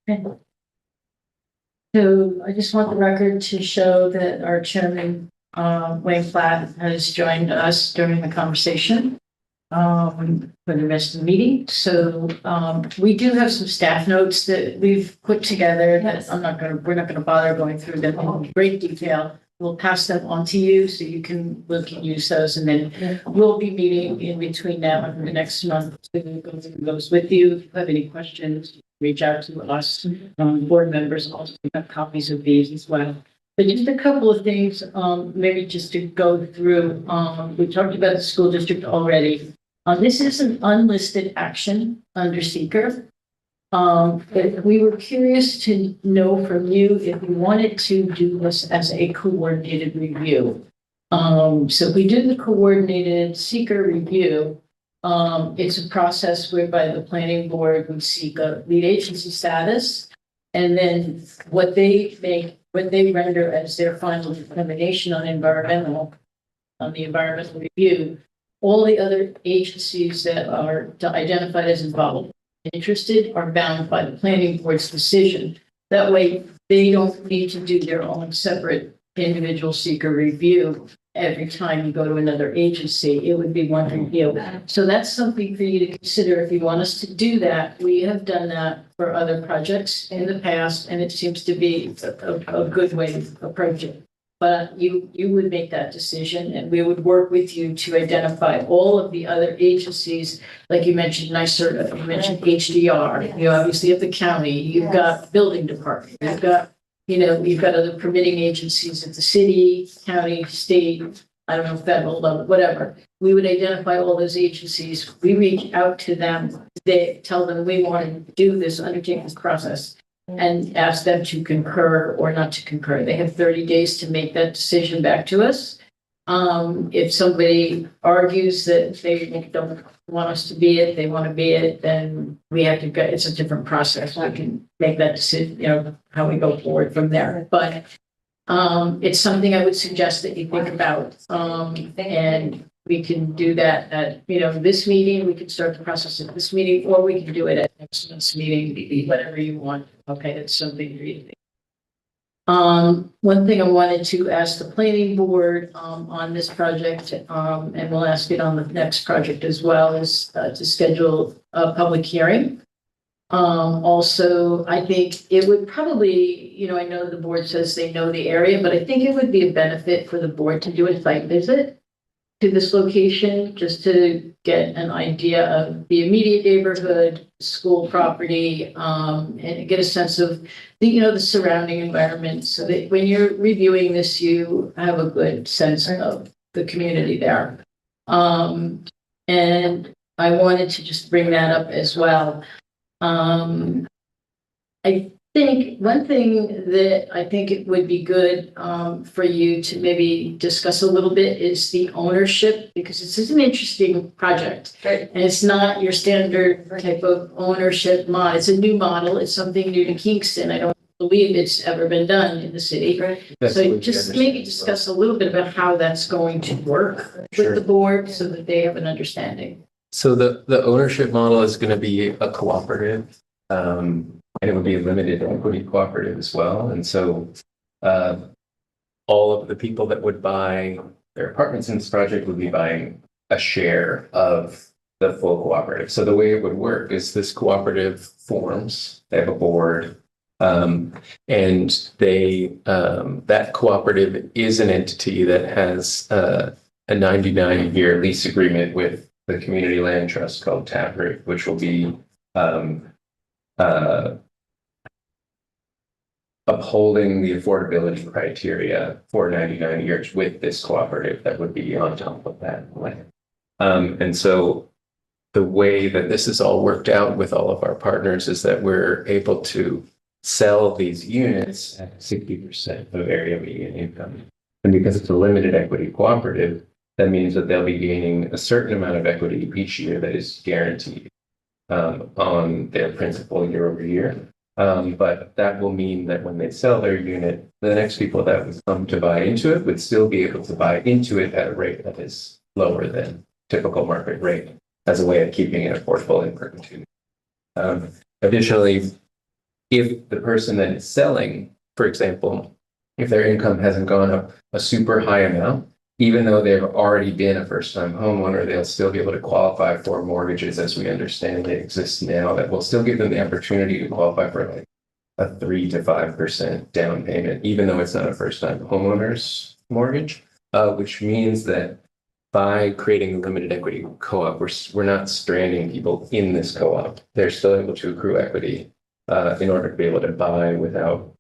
Okay. So I just want the record to show that our chairman, Wayne Platt, has joined us during the conversation for the rest of the meeting. So we do have some staff notes that we've put together that we're not gonna bother going through them in great detail. We'll pass them on to you so you can use those, and then we'll be meeting in between now and the next month to go through those with you. If you have any questions, reach out to us. Board members also have copies of these as well. But just a couple of things, maybe just to go through. We talked about the school district already. This is an unlisted action under seeker. But we were curious to know from you if you wanted to do this as a coordinated review. So if we do the coordinated seeker review, it's a process whereby the planning board would seek a lead agency status, and then what they render as their final determination on the environmental review, all the other agencies that are identified as involved, interested, are bound by the planning board's decision. That way, they don't need to do their own separate individual seeker review every time you go to another agency. It would be one review. So that's something for you to consider if you want us to do that. We have done that for other projects in the past, and it seems to be a good way to approach it. But you would make that decision, and we would work with you to identify all of the other agencies, like you mentioned, NYSERDA, you mentioned HDR, you obviously have the county, you've got building department, you've got other permitting agencies at the city, county, state, I don't know, federal level, whatever. We would identify all those agencies. We reach out to them, they tell them we want to do this, undertake this process, and ask them to concur or not to concur. They have 30 days to make that decision back to us. If somebody argues that they don't want us to be it, they want to be it, then we have to go, it's a different process. We can make that decision, how we go forward from there. But it's something I would suggest that you think about. And we can do that at, this meeting, we can start the process at this meeting, or we can do it at next month's meeting, whatever you want. Okay, that's something for you to think. One thing I wanted to ask the planning board on this project, and we'll ask it on the next project as well, is to schedule a public hearing. Also, I think it would probably, I know the board says they know the area, but I think it would be a benefit for the board to do a site visit to this location, just to get an idea of the immediate neighborhood, school property, and get a sense of the surrounding environment, so that when you're reviewing this, you have a good sense of the community there. And I wanted to just bring that up as well. I think one thing that I think it would be good for you to maybe discuss a little bit is the ownership, because this is an interesting project. Right. And it's not your standard type of ownership model. It's a new model. It's something new to Kingston. I don't believe it's ever been done in the city. Right. That's So what just we maybe understand as well. discuss a little bit about how that's going to work with Sure. the board so that they have an understanding. So the ownership model is going to be a cooperative, and it would be a limited equity cooperative as well. And so all of the people that would buy their apartments in this project would be buying a share of the full cooperative. So the way it would work is this cooperative forms, they have a board, and they that cooperative is an entity that has a 99-year lease agreement with the community land trust called Taproot, which will be upholding the affordability criteria for 99 years with this cooperative that would be on top of that land. And so the way that this is all worked out with all of our partners is that we're able to sell these units at 60% of area median income. And because it's a limited equity cooperative, that means that they'll be gaining a certain amount of equity each year that is guaranteed on their principal year over year. But that will mean that when they sell their unit, the next people that would come to buy into it would still be able to buy into it at a rate that is lower than typical market rate as a way of keeping it affordable in perpetuity. Additionally, if the person that is selling, for example, if their income hasn't gone up a super high amount, even though they've already been a first-time homeowner, they'll still be able to qualify for mortgages as we understand they exist now that will still give them the opportunity to qualify for like a 3 to 5% down payment, even though it's not a first-time homeowner's mortgage, which means that by creating a limited equity co-op, we're not stranding people in this co-op. They're still able to accrue equity in order to be able to buy without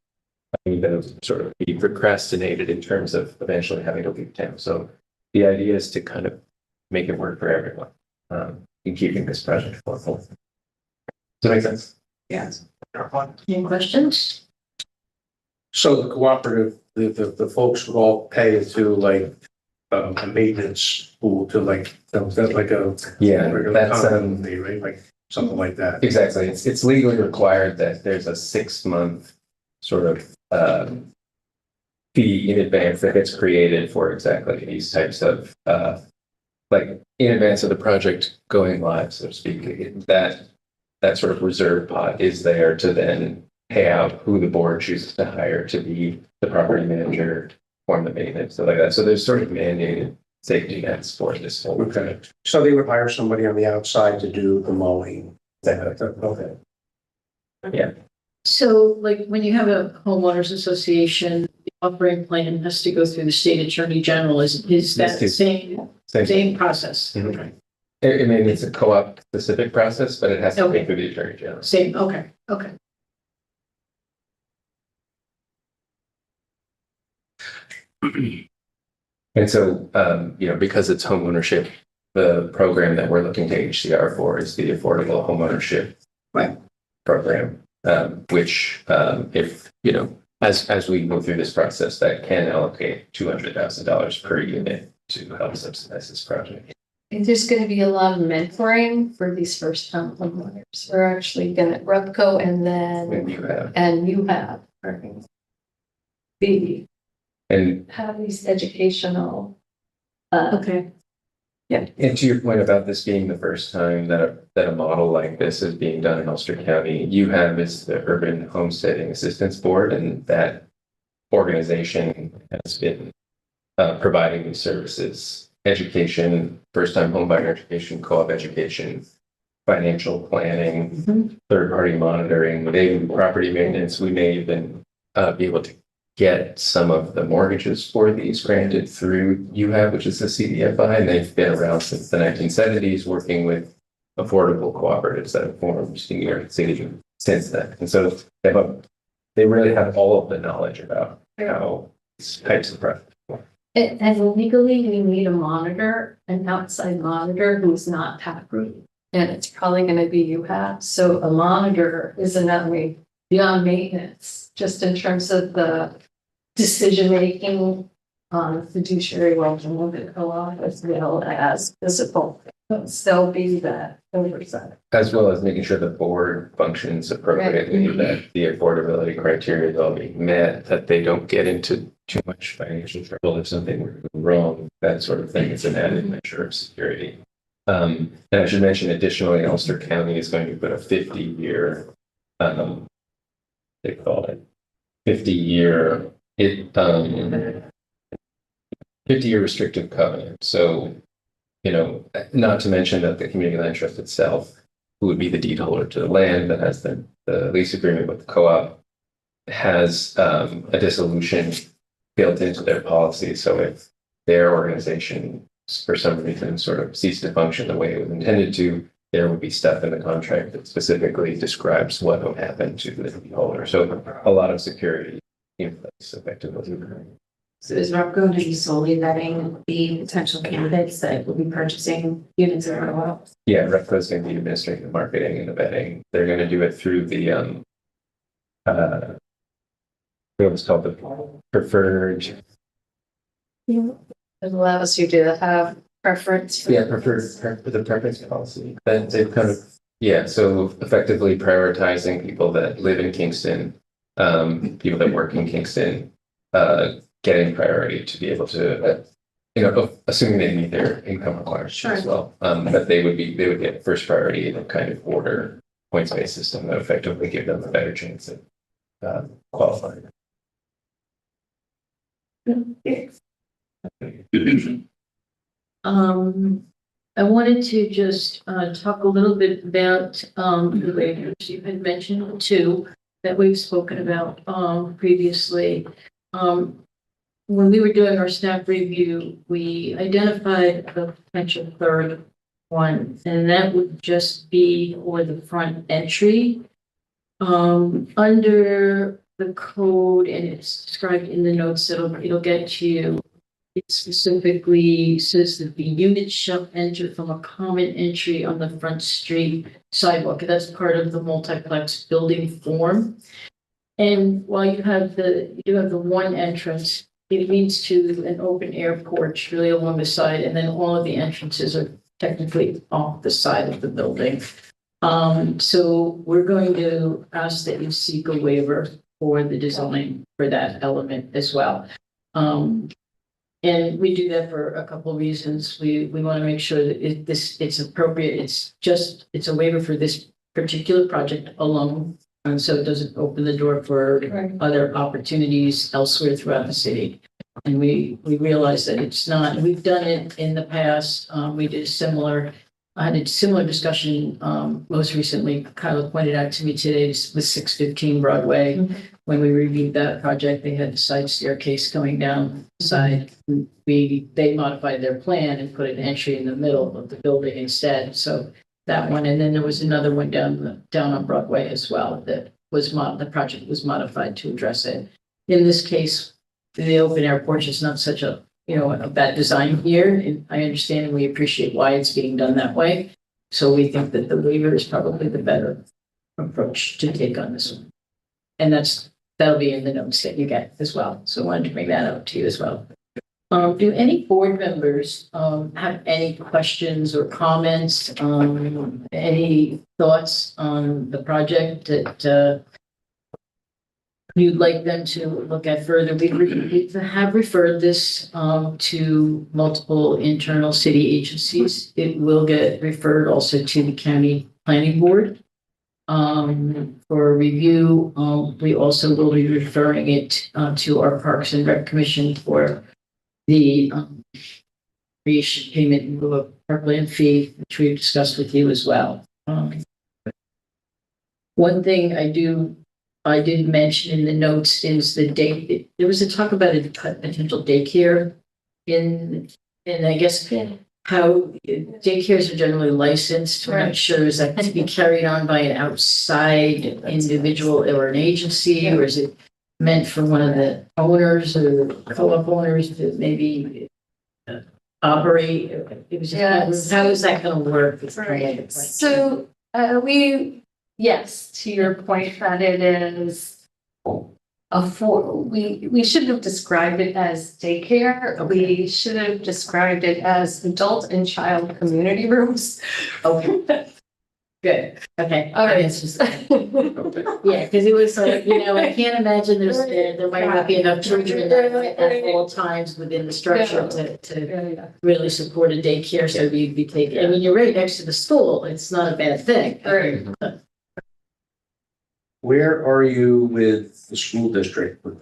having to sort of be procrastinated in terms of eventually having to leave town. So the idea is to kind of make it work for everyone in keeping this project affordable. Does that make sense? Yes. Any questions? So the cooperative, the folks would all pay into like a maintenance pool to like, that's like a. Yeah, regular that's company, right? Like something like that. exactly. It's legally required that there's a 6-month sort of fee in advance that gets created for exactly these types of like in advance of the project going live, so to speak. That sort of reserve pot is there to then pay out who the board chooses to hire to be the property manager, form the maintenance, stuff like that. So there's sort of mandated safety nets for this whole. Okay. So they would hire somebody on the outside to do the mowing. Okay. Yeah. So like when you have a homeowners association, the operating plan has to go through the state attorney general. Is that the same process? Mhm. I mean, it's a co-op specific process, but it has to Okay. go through the attorney general. Same, okay. And so, because it's home ownership, the program that we're looking to HCR for is the Affordable Homeownership Program, which, if, as we go through this process, that can allocate $200,000 per unit to help subsidize this project. And there's going to be a lot of mentoring for these first time homeowners. We're actually going to Repco and When then, you have, are going to be, and have these educational. Okay. And to your point about this being the first time that a model like this is being done in Ulster County, UHAB is the Urban Homesteading Assistance Board, and that organization has been providing these services, education, first-time homebuyer education, co-op education, financial planning, third-party monitoring, they do property maintenance. We may even be able to get some of the mortgages for these granted through UHAB, which is the CDFI, and they've been around since the 1970s, working with affordable cooperatives that have formed in New York City since then. And so they really have all of the knowledge about how these types of projects work. And legally, we need a monitor, an outside monitor who's not Taproot. And it's probably going to be UHAB. So a monitor is another way beyond maintenance, just in terms of the decision-making on fiduciary role of the co-op as well as physical. Still be that oversight. As well as making sure the board functions appropriately, that the affordability criteria is all being met, that they don't get into too much financial trouble if something were to go wrong, that sort of thing. It's an added measure of security. And I should mention additionally, Ulster County is going to put a 50-year, they call it 50-year, 50-year restrictive covenant. So, you know, not to mention that the community land trust itself, who would be the deed holder to the land that has the lease agreement with the co-op, has a dissolution built into their policy. So if their organization, for some reason, sort of ceased to function the way it was intended to, there would be stuff in the contract that specifically describes what will happen to the deed holder. So a lot of security in place effectively. So is Rob going to be solely vetting the potential candidates that will be purchasing units or co-ops? Yeah, Repco is going to be administering the marketing and the vetting. They're going to do it through the what was called the preferred. It allows you to have preference. Yeah, the preference policy. That they've kind of, yeah, so effectively prioritizing people that live in Kingston, people that work in Kingston, getting priority to be able to, you know, assuming they meet their income requirements as well. But they would get first priority in a kind of order points-based system that effectively give them a better chance of qualifying. I wanted to just talk a little bit about the waivers you had mentioned too, that we've spoken about previously. When we were doing our staff review, we identified a potential third one, and that would just be for the front entry. Under the code, and it's described in the notes, it'll get to you. It specifically says that the unit shall enter from a common entry on the front street sidewalk. That's part of the multiplex building form. And while you do have the one entrance, it leads to an open air porch really along the side, and then all of the entrances are technically off the side of the building. So we're going to ask that you seek a waiver for the design for that element as well. And we do that for a couple of reasons. We want to make sure that it's appropriate. It's a waiver for this particular project alone. And so it doesn't open the door for other opportunities elsewhere throughout the city. And we realize that it's not, we've done it in the past. I had a similar discussion most recently. Kyla pointed out to me today with 615 Broadway. When we reviewed that project, they had the side staircase going down the side. They modified their plan and put an entry in the middle of the building instead. So that one, and then there was another one down on Broadway as well that was the project was modified to address it. In this case, the open air porch is not such a bad design here. And I understand and we appreciate why it's being done that way. So we think that the waiver is probably the better approach to take on this one. And that'll be in the notes that you get as well. So I wanted to bring that up to you as well. Do any board members have any questions or comments? Any thoughts on the project that you'd like them to look at further? We have referred this to multiple internal city agencies. It will get referred also to the county planning board for review. We also will be referring it to our Parks and Rec Commission for the reissue payment in lieu of parkland fee, which we've discussed with you as well. One thing I did mention in the notes is the date. There was a talk about a potential daycare and I guess how daycares are generally licensed. We're not sure, is that to be carried on by an outside individual or an agency, or is it meant for one of the owners or co-op owners to maybe operate? It was just, how is that going to work? Right. So we yes, to your point that it is we shouldn't have described it as daycare. We should have described it as adult and child community rooms. Okay, good, okay. All right. It's just- Yeah, because it was like, I can't imagine there might not be enough children at all times within the structure to Yeah. really support a daycare, so you'd be taking, I mean, you're right next to the school, it's not a bad thing. Right. Where are you with the school district with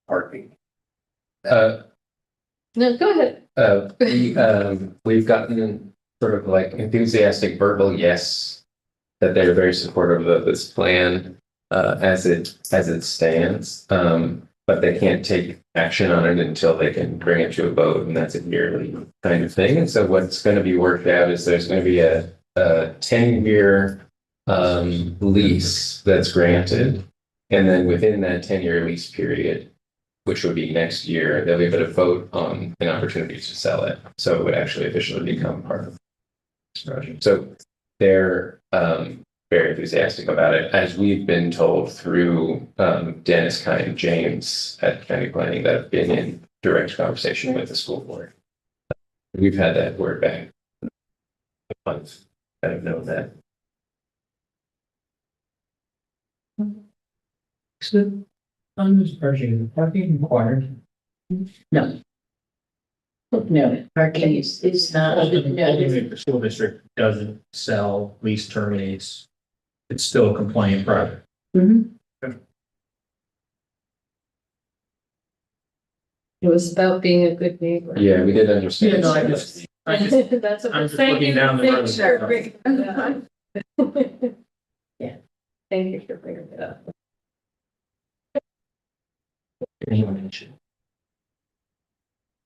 parking? Uh, No, go ahead. we've gotten sort of like enthusiastic verbal yes, that they're very supportive of this plan, as it stands. But they can't take action on it until they can bring it to a vote, and that's a yearly kind of thing. And so what's going to be worked out is there's going to be a 10-year lease that's granted. And then within that 10-year lease period, which would be next year, they'll be able to vote on an opportunity to sell it. So it would actually officially become part of this project. So they're very enthusiastic about it, as we've been told through Dennis Kine and James at County Planning that have been in direct conversation with the school board. We've had that word back. I've kind of known that. So, on this parking required? No. No, parking is not, no, If the school district doesn't sell, lease terminates, it's still a compliant project. Mhm. It was about being a good neighbor. Yeah, we did understand. Yeah, no, I just- That's what I'm we're just saying. looking down the road. Sure. Yeah. Thank you for bringing it up.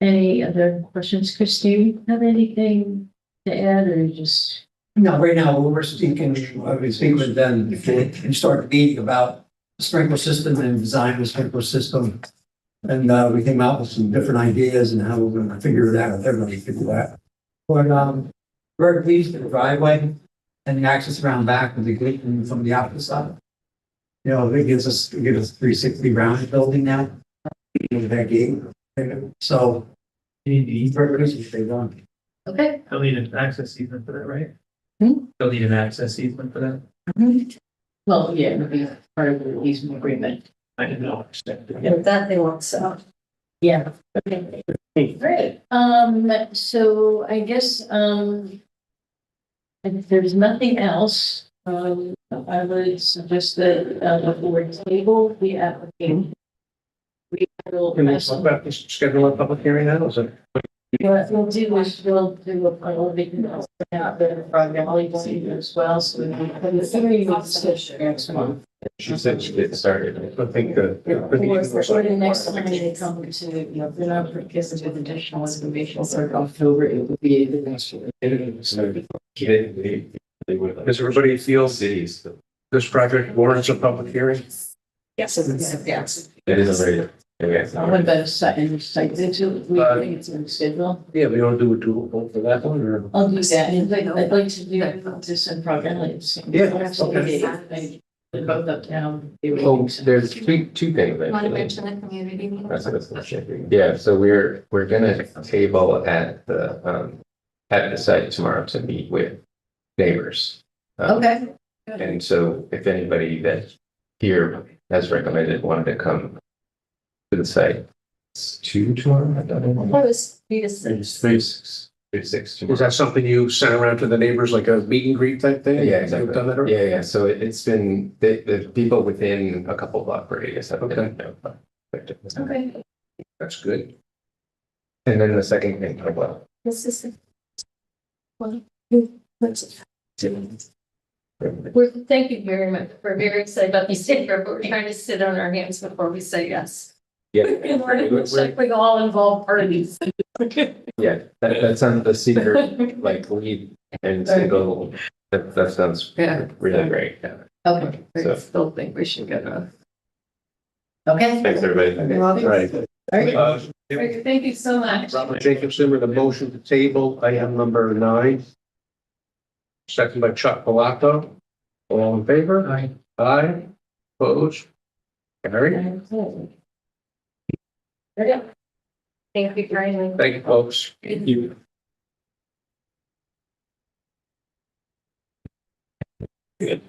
Any other questions? Chris, do you have anything to add or just? No, right now, we're speaking, we speak with them, if they start meeting about the sprinkler system and design the sprinkler system. And we came out with some different ideas and how we're gonna figure it out, everybody figure that. But very pleased with the driveway and the access around back with the gate and from the opposite side. It gives us 360 round building now. With that gate. So very pleased with what they've done. Okay. They'll need an access easement for that, right? Hmm? They'll need an access easement for that? Well, yeah, it'll be part of the easement agreement. I didn't know. That they won't sell. Yeah. Okay. Great. So I guess, if there's nothing else, I would suggest that, the board table the application. We will. Can we talk about this, schedule a public hearing now, is it? What we'll do is we'll do a big announcement as well, so we can put the hearing on the next month. She said she did started. I think, Or the next time they come to, they're not participating with additional information, so in October, it would be the next year. They would like Does everybody feel cities. this project warrants a public hearing? Yes. Yes. It is a very, What about a site visit? We think it's in the schedule. Yeah, we don't do a doable for that one, or? I'll do that. I'd like to do this in progress. Yeah, Okay. They're both uptown. Oh, there's two things. Want to actually. mention the community meeting? That's what I was checking. Yeah, so we're gonna table at the site tomorrow to meet with neighbors. Okay. And so if anybody that here has recommended wanted to come to the site, it's 2 tomorrow. I don't know. That was 3 to 6. It's 3 to 6 Is tomorrow. that something you sent around to the neighbors, like a meet and greet type thing? Yeah, exactly. You've done that already? Yeah. So it's been the people within a couple block radius have been notified. Okay. That's good. And then the second thing, oh, well, This is. Thank you very much. We're very excited about this paper, but we're trying to sit on our hands before we say yes. yeah. In order to check with all involved parties. Yeah, that's on the secret, like lead and single, that sounds Yeah. really great. Yeah. Okay. So- I still think we should get a. Okay. Thanks, everybody. Right. Great, thank you so much. Robert Jacobson with a motion to table item number 9. Second by Chuck Palato. All in favor? Aye. Aye. Opposed? Carried. Thank you kindly. Thank you, folks. Thank you. That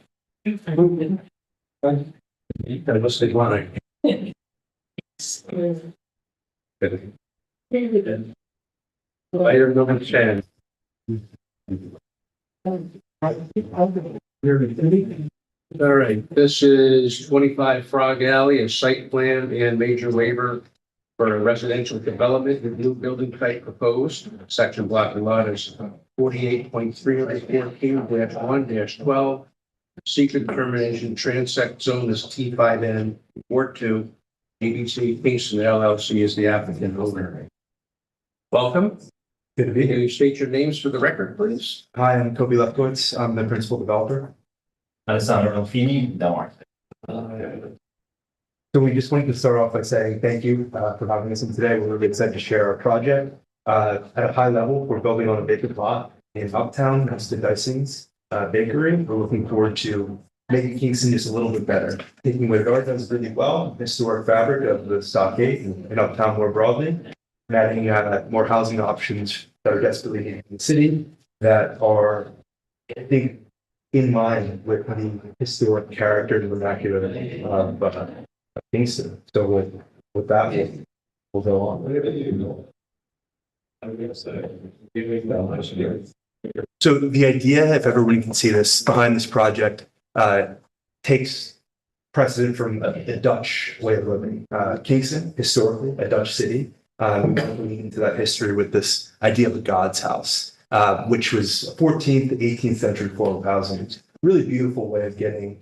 was the line. Item number 10. All right, this is 25 Frog Alley, a site plan and major waiver for a residential development with new building site proposed. Section block and lot is 48.314-1-12. Secret determination transect zone is T5N, Ward 2. ABC Kingston LLC is the applicant owner. Welcome. Good to be Can here. you state your names for the record, please? Hi, I'm Kobe Lefkowitz. I'm the principal developer. Alessandro Rufini, Delmark. So we just wanted to start off by saying thank you for having us in today. We're really excited to share our project. At a high level, we're building on a vacant lot in Uptown next to Dyson's Bakery. We're looking forward to making Kingston just a little bit better. Taking what it already does really well, the historic fabric of the stockade and Uptown more broadly, and adding more housing options that are desperately needed in the city that are, I think, in line with the historic character and vernacular of Kingston. So with that, we'll go on. So the idea, if everyone can see this, behind this project takes precedent from the Dutch way of living. Kingston, historically, a Dutch city, we want to lean into that history with this idea of a God's house, which was 14th, 18th century form of housing. Really beautiful way of getting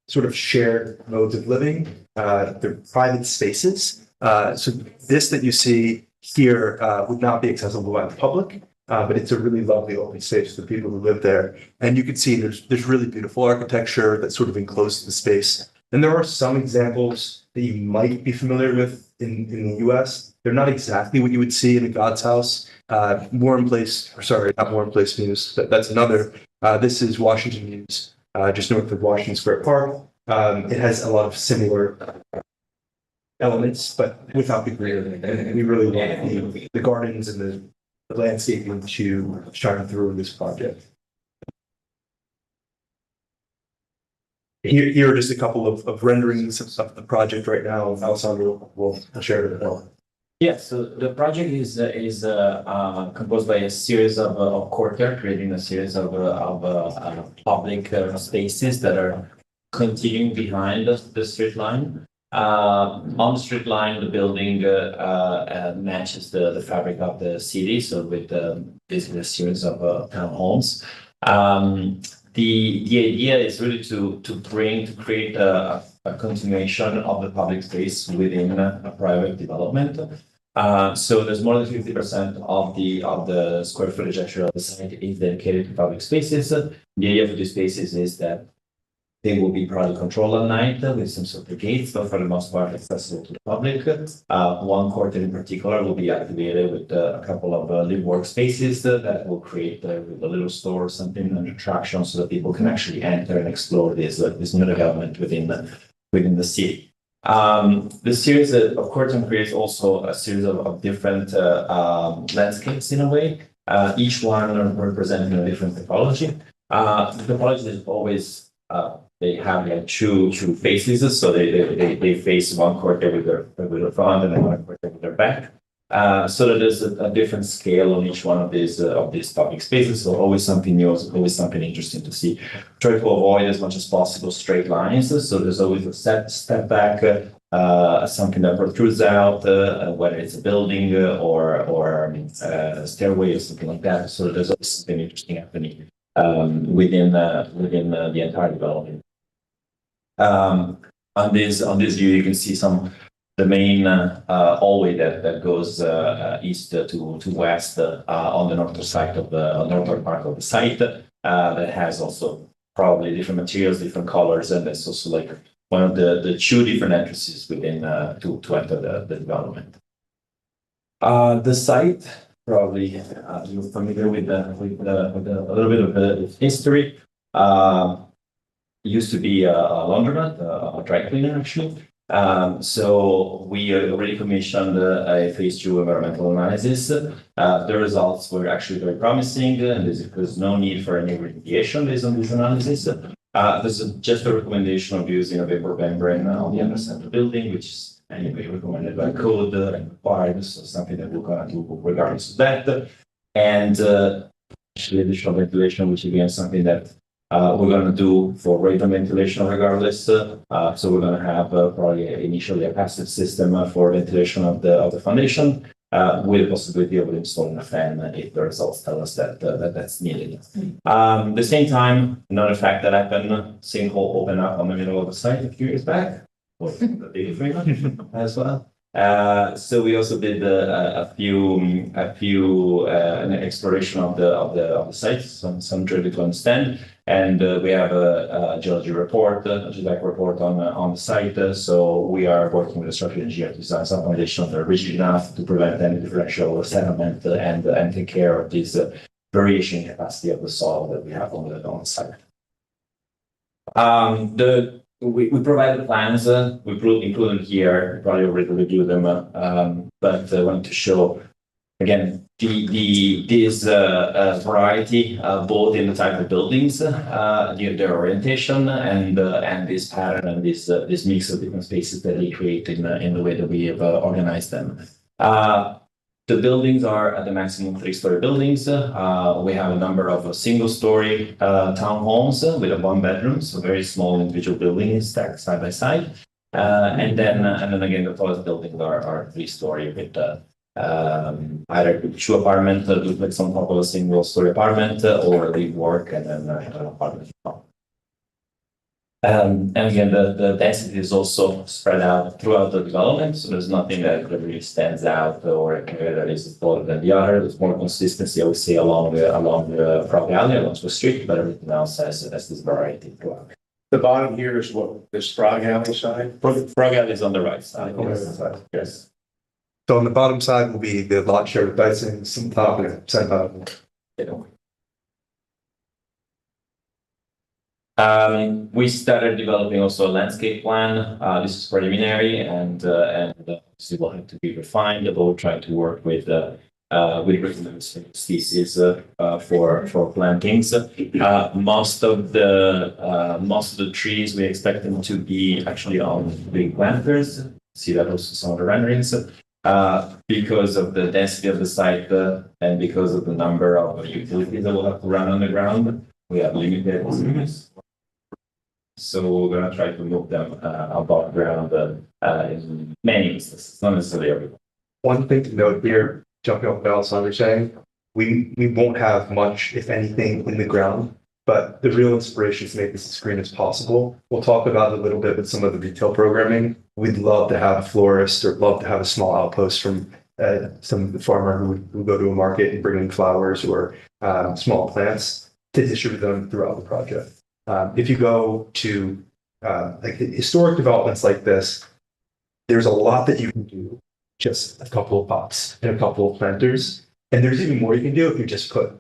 sort of shared modes of living. They're private spaces. So this that you see here would not be accessible by the public, but it's a really lovely open space for the people who live there. And you can see there's really beautiful architecture that's sort of enclosed the space. And there are some examples that you might be familiar with in the US. They're not exactly what you would see in a God's house. Warren Place, or sorry, not Warren Place News, that's another. This is Washington News, just north of Washington Square Park. It has a lot of similar elements, but without the greenery. And we really want the gardens and the landscaping to shine through in this project. Here are just a couple of renderings of the project right now. Alessandro will share it more. Yeah, so the project is composed by a series of courtyard, creating a series of public spaces that are continuing behind the street line. On the street line, the building matches the fabric of the city, so with basically a series of townhomes. The idea is really to create a continuation of the public space within a private development. So there's more than 50% of the square footage actually of the site is dedicated to public spaces. The idea for these spaces is that they will be probably controlled at night with some sort of gates, but for the most part accessible to the public. One court in particular will be activated with a couple of live workspaces that will create a little store or something, an attraction, so that people can actually enter and explore this new development within the city. The series of courts creates also a series of different landscapes in a way, each one representing a different topology. The topology is always they have like two faces, so they face one quarter with their front and another quarter with their back. So that there's a different scale on each one of these public spaces. So always something new, always something interesting to see. Try to avoid as much as possible straight lines. So there's always a step back, something that protrudes out, whether it's a building or a stairway or something like that. So there's always something interesting happening within the entire development. On this view, you can see the main hallway that goes east to west on the northern side of the northern part of the site. That has also probably different materials, different colors, and it's also like one of the two different entrances within to enter the development. The site, probably you're familiar with a little bit of the history. used to be a laundromat, a dry cleaner actually. So we already commissioned a phase 2 environmental analysis. The results were actually very promising, and there's no need for any remediation based on this analysis. This is just a recommendation of using a vapor membrane on the underside of the building, which is anyway recommended by code and required, so something that we're gonna do regardless of that. And actually additional ventilation, which again is something that we're gonna do for radon ventilation regardless. So we're gonna have probably initially a passive system for ventilation of the foundation, with the possibility of installing a fan if the results tell us that that's needed. The same time, another fact that happened, sinkhole opened up on the middle of the site a few years back. The big thing as well. So we also did a few an exploration of the site, some drilling to understand, and we have a geology report, a geologic report on the site. So we are working with a structural engineer to design some foundations that are rigid enough to prevent any differential settlement and take care of this variation capacity of the soil that we have on the site. We provided plans, we included here, probably already reviewed them, but I want to show again this variety both in the type of buildings, their orientation, and this pattern and this mix of different spaces that they create in the way that we have organized them. The buildings are at the maximum 3-story buildings. We have a number of single-story townhomes with a 1-bedroom, so very small individual buildings stacked side by side. And then again, the tallest buildings are 3-story with either 2 apartments, duplex on top of a single-story apartment, or live work and then an apartment. And again, the density is also spread out throughout the development, so there's nothing that really stands out or that is taller than the other. There's more consistency, I would say, along the Frog Alley, along the street, but everything else has this variety throughout. The bottom here is what, this Frog Alley side? Frog Alley is on the right side. Yes. So on the bottom side will be the lot share with Dyson, some top and side bottom. We started developing also a landscape plan. This is preliminary and obviously will have to be refined, but we're trying to work with recommended species for plantings. Most of the trees we expect them to be actually on big planters. See that also some of the renderings. Because of the density of the site and because of the number of utilities that will have to run on the ground, we have limited space. So we're going to try to move them above ground in many instances, not necessarily everyone. One thing to note here, jumping off what Alessandro was saying, we won't have much, if anything, in the ground, but the real inspiration is to make this as green as possible. We'll talk about it a little bit with some of the retail programming. We'd love to have a florist or love to have a small outpost from some farmer who would go to a market and bring in flowers or small plants to distribute them throughout the project. If you go to like historic developments like this, there's a lot that you can do, just a couple of pots and a couple of planters. And there's even more you can do if you just put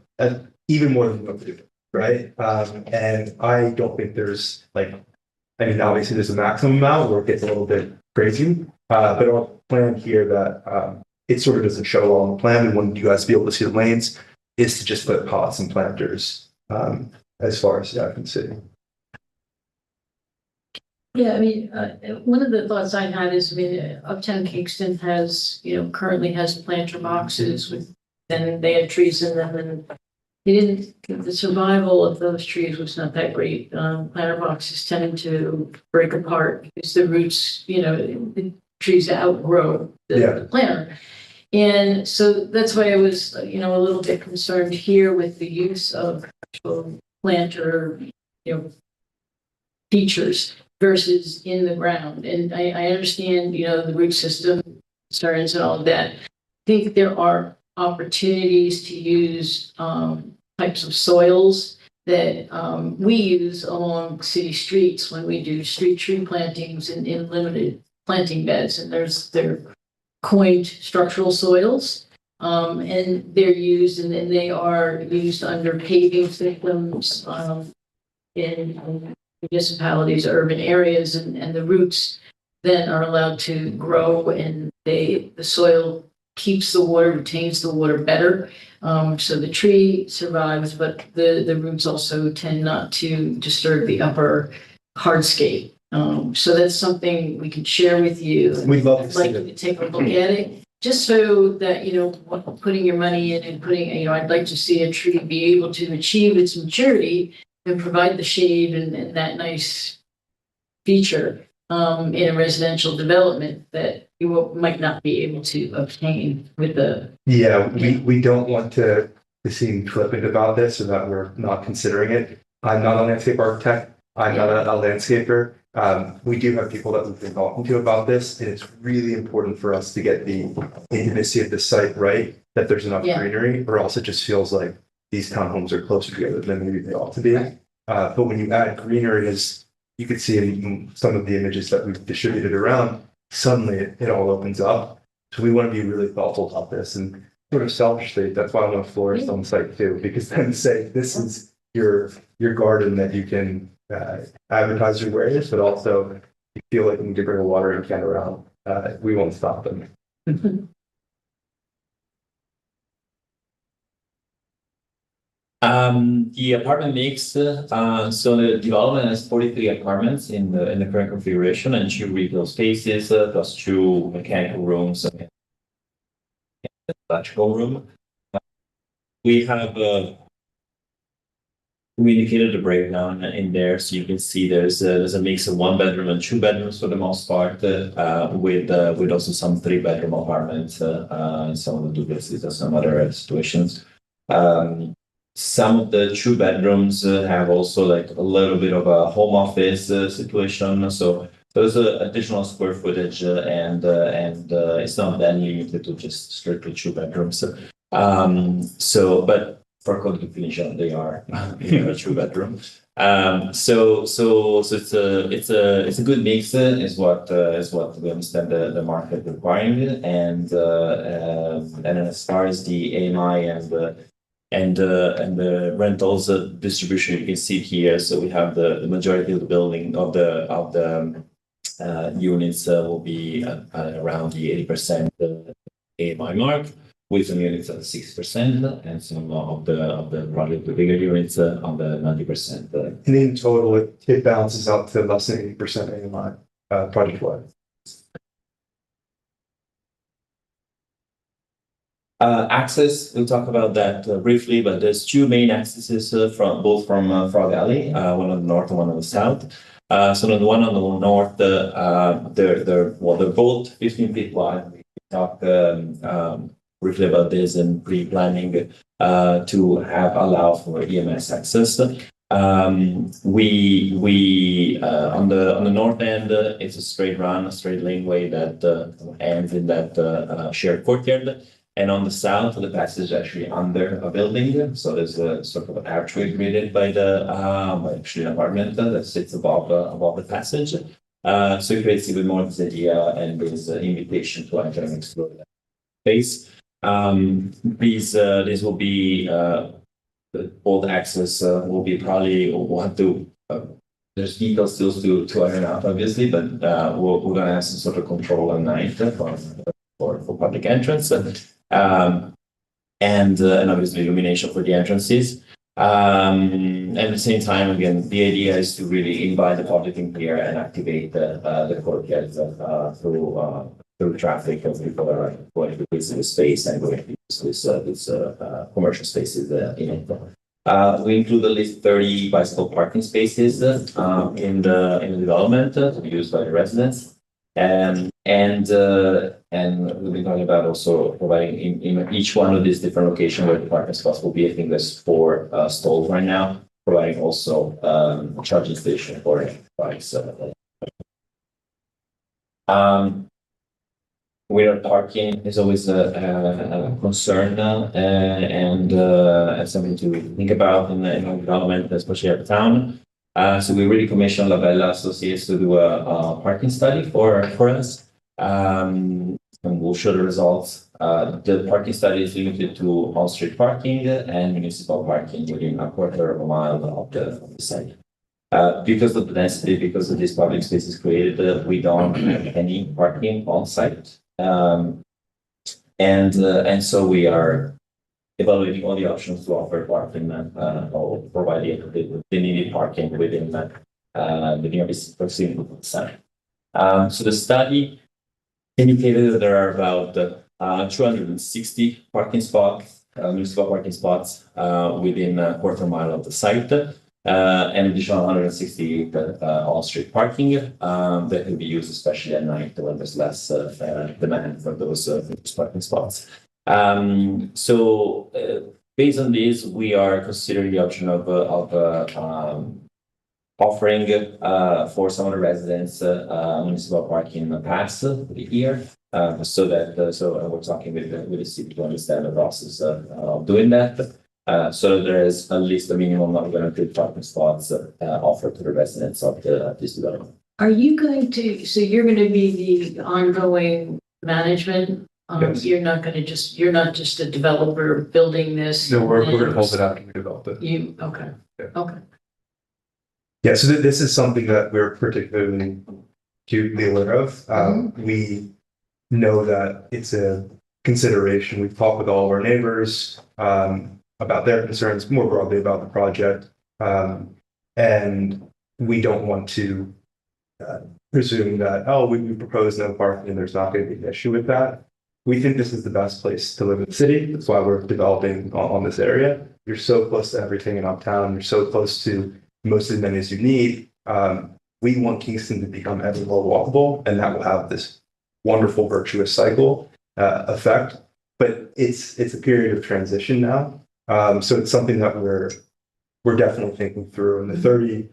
even more than what you do, right? And I don't think there's obviously there's a maximum amount where it gets a little bit crazy, but our plan here that it sort of doesn't show on the plan. We want you guys to be able to see the lanes is to just put pots and planters. As far as I can see. Yeah, I mean, one of the thoughts I had is, Uptown Kingston has, currently has planter boxes with, and they had trees in them, and the survival of those trees was not that great. Planter boxes tend to break apart because the roots, the trees outgrow the planter. And so that's why I was, a little bit concerned here with the use of actual planter, features versus in the ground. And I understand, the root system concerns and all of that. I think there are opportunities to use types of soils that we use along city streets when we do street tree plantings in limited planting beds. And they're coined structural soils. And they're used, and then they are used under paving systems, in municipalities, urban areas, and the roots then are allowed to grow, and the soil keeps the water, retains the water better. So the tree survives, but the roots also tend not to disturb the upper hardscape. So that's something we can share with you. We'd love to I'd see like you it. to take a look at it, just so that, putting your money in and putting, I'd like to see a tree be able to achieve its maturity and provide the shade and that nice feature in a residential development that you might not be able to obtain with the. Yeah, we don't want to seem flippant about this or that we're not considering it. I'm not a landscape architect. I'm not a landscaper. We do have people that we've been talking to about this, and it's really important for us to get the intimacy of the site right, that there's enough Yeah. greenery, or else it just feels like these townhomes are closer together than maybe they ought to be. But when you add greenery, as you can see in some of the images that we've distributed around, suddenly it all opens up. So we want to be really thoughtful about this, and sort of selfishly, that's why I want a florist on site too, because then say this is your garden that you can advertise your wares, but also you feel like you need to bring a watering can around. We won't stop them. The apartment mix, so the development has 43 apartments in the current configuration and 2 retail spaces, plus 2 mechanical rooms and electrical room. We have we indicated the breakdown in there, so you can see there's a mix of 1 bedroom and 2 bedrooms for the most part, with also some 3-bedroom apartments, some of the duplexes and some other situations. Some of the 2 bedrooms have also like a little bit of a home office situation. So there's additional square footage and it's not then limited to just strictly 2 bedrooms. But for code definition, they are 2 bedrooms. So it's a good mix is what we understand the market requiring, and then as far as the AMI and the rentals distribution, you can see here. So we have the majority of the building of the units will be around the 80% AMI mark, with some units at 6%, and some of the probably the bigger units on the 90%. And in total, it balances out to less than 80% AMI project wide. Access, we'll talk about that briefly, but there's 2 main accesses from Frog Alley, one on the north and one on the south. So the one on the north, they're both 15 feet wide. We talked briefly about this in pre-planning to allow for EMS access. We on the north end, it's a straight laneway that ends in that shared courtyard. And on the south, the passage is actually under a building. So there's a sort of an archway created by actually an apartment that sits above the passage. So it creates even more this idea and this invitation to enter and explore that space. These will be all the access will be probably we'll have to. There's details still to iron out, obviously, but we're going to have some sort of control at night for public entrance. And obviously illumination for the entrances. At the same time, again, the idea is to really invite the public in here and activate the courtyard through traffic as people are going to visit the space and going to use this commercial spaces in it. We include at least 30 bicycle parking spaces in the development to be used by the residents. And we've been talking about also providing in each one of these different locations where the parking spots will be. I think there's 4 stalls right now, providing also a charging station for bikes. Where parking is always a concern and something to think about in the development, especially at the town. So we really commissioned Labella Associates to do a parking study for us. And we'll show the results. The parking study is limited to on-street parking and municipal parking within a quarter of a mile of the site. Because of the density, because of these public spaces created, we don't have any parking on site. And so we are evaluating all the options to offer parking or provide the needed parking within the nearby proximity of the center. So the study indicated that there are about 260 parking spots, municipal parking spots within a quarter mile of the site. An additional 168 on-street parking that can be used especially at night when there's less demand for those parking spots. So based on this, we are considering the option of offering for some of the residents municipal parking pass for the year. So we're talking with the city to understand the process of doing that. So there is at least a minimum of guaranteed parking spots offered to the residents of this development. Are you going to, so you're going to be the ongoing management? Yes. You're not just a developer building this? No, we're going to hold it after we develop it. Okay. Yeah. Okay. Yeah, so this is something that we're particularly acutely aware of. We know that it's a consideration. We've talked with all of our neighbors about their concerns more broadly about the project. And we don't want to presume that, oh, we propose no parking and there's not going to be an issue with that. We think this is the best place to live in the city. That's why we're developing on this area. You're so close to everything in uptown. You're so close to most of the amenities you need. We want Kingston to become ever more walkable, and that will have this wonderful virtuous cycle effect. But it's a period of transition now. So it's something that we're definitely thinking through. And the 30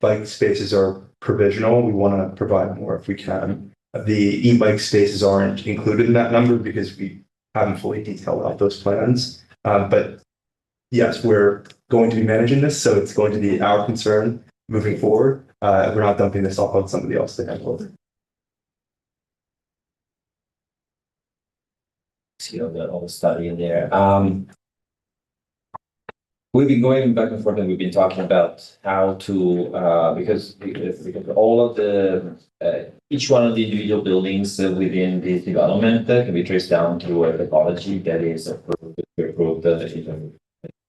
bike spaces are provisional. We want to provide more if we can. The e-bike spaces aren't included in that number because we haven't fully detailed out those plans. But yes, we're going to be managing this, so it's going to be our concern moving forward. We're not dumping this off on somebody else to handle it. See all the study in there. We've been going back and forth and we've been talking about how to, because all of the, each one of the individual buildings within this development can be traced down to a topology that is approved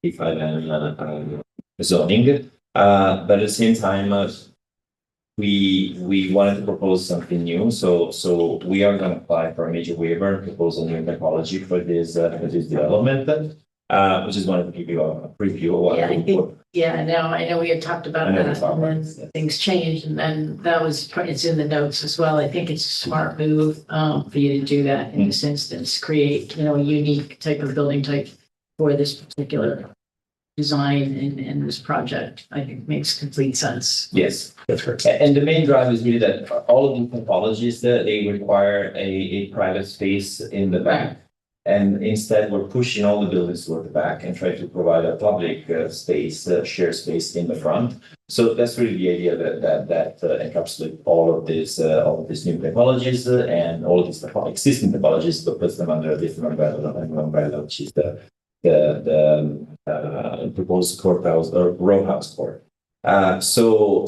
E5 and zoning. But at the same time, we wanted to propose something new. So we are going to apply for a major waiver and propose a new typology for this development. Which is wanted to give you a preview of what I know we had talked about that, and then things changed, and then it's in the notes as well. I think it's a smart move for you to do that in this instance, create, a unique type of building type for this particular design and this project. I think makes complete sense. Yes, that's correct. And the main drive is really that all of the typologies that they require a private space in the back. And instead, we're pushing all the buildings toward the back and try to provide a public space, shared space in the front. So that's really the idea that encapsulates all of these new technologies and all of these existing technologies, but puts them under a different umbrella, which is the proposed courthouse or row house court. So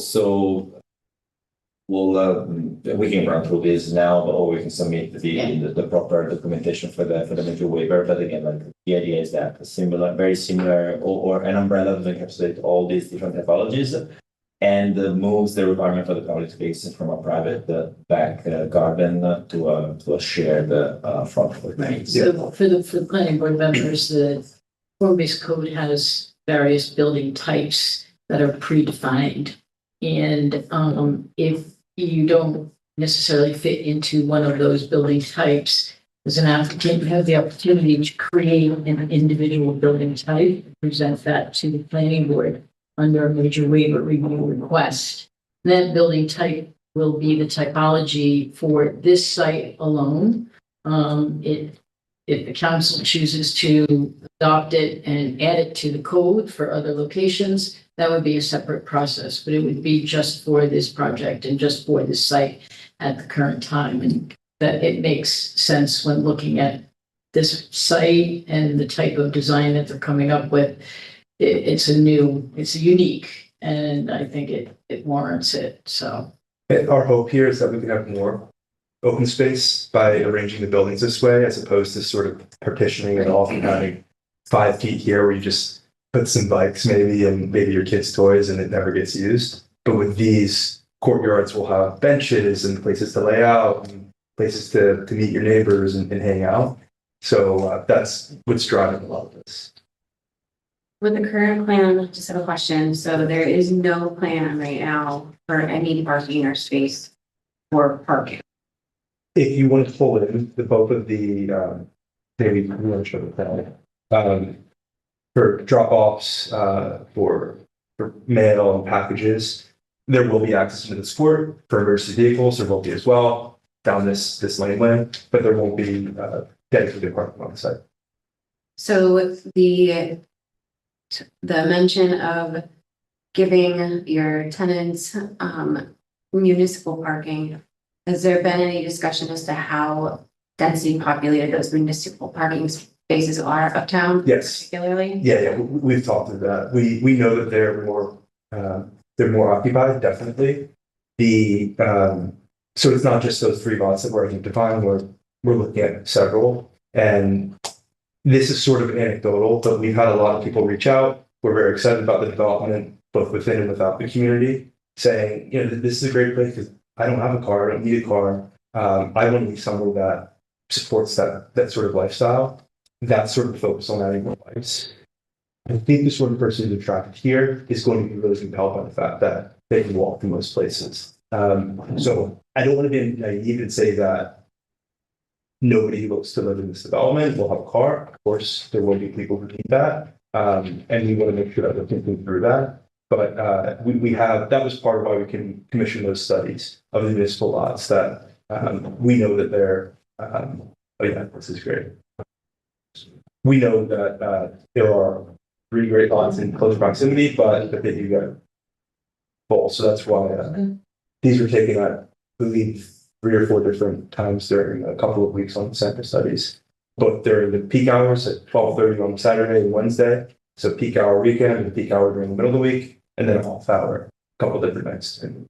we can run through this now, or we can submit the proper documentation for the major waiver. But again, the idea is that very similar, or an umbrella that encapsulates all these different typologies, and moves the requirement for the public spaces from a private back garden to a shared front court. Right. So for the planning board members, the form-based code has various building types that are predefined. And if you don't necessarily fit into one of those building types, as an applicant, you have the opportunity to create an individual building type, present that to the planning board under a major waiver review request. That building type will be the typology for this site alone. If the council chooses to adopt it and add it to the code for other locations, that would be a separate process, but it would be just for this project and just for this site at the current time. And that it makes sense when looking at this site and the type of design that they're coming up with. It's a unique and I think it warrants it, so. Our hope here is that we can have more open space by arranging the buildings this way, as opposed to sort of partitioning it off and having 5 feet here where you just put some bikes maybe and maybe your kids' toys and it never gets used. But with these courtyards, we'll have benches and places to lay out and places to meet your neighbors and hang out. So that's what's driving a lot of this. With the current plan, just have a question. So there is no plan right now for any parking or space for parking. If you want to pull in the both of the, maybe we want to show the plan, for drop-offs, for mail and packages, there will be access to the court for emergency vehicles. There will be as well down this laneway, but there won't be dedicated parking on the site. So the mention of giving your tenants municipal parking, has there been any discussion as to how densely populated those municipal parking spaces are uptown? Yes. Particularly? Yeah, we've talked about that. We know that they're more occupied, definitely. So it's not just those 3 lots that we're identifying, we're looking at several. And this is sort of anecdotal, but we've had a lot of people reach out. We're very excited about the development, both within and without the community, saying, this is a great place because I don't have a car, I don't need a car. I want to be somewhere that supports that sort of lifestyle. That's sort of the focus on adding more lights. I think the sort of person who's attracted here is going to be really compelled by the fact that they can walk to most places. So I don't want to be naive and say that nobody who looks to live in this development will have a car. Of course, there will be people who need that. And we want to make sure that we're thinking through that. But we have, that was part of why we can commission those studies of the municipal lots that we know that they're, oh yeah, this is great. We know that there are 3 great lots in close proximity, but that they do get full. So that's why these were taken, I believe, 3 or 4 different times during a couple of weeks on sample studies. Both during the peak hours at 12:30 on Saturday and Wednesday. So peak hour weekend and peak hour during the middle of the week, and then a half hour, a couple of different nights. And,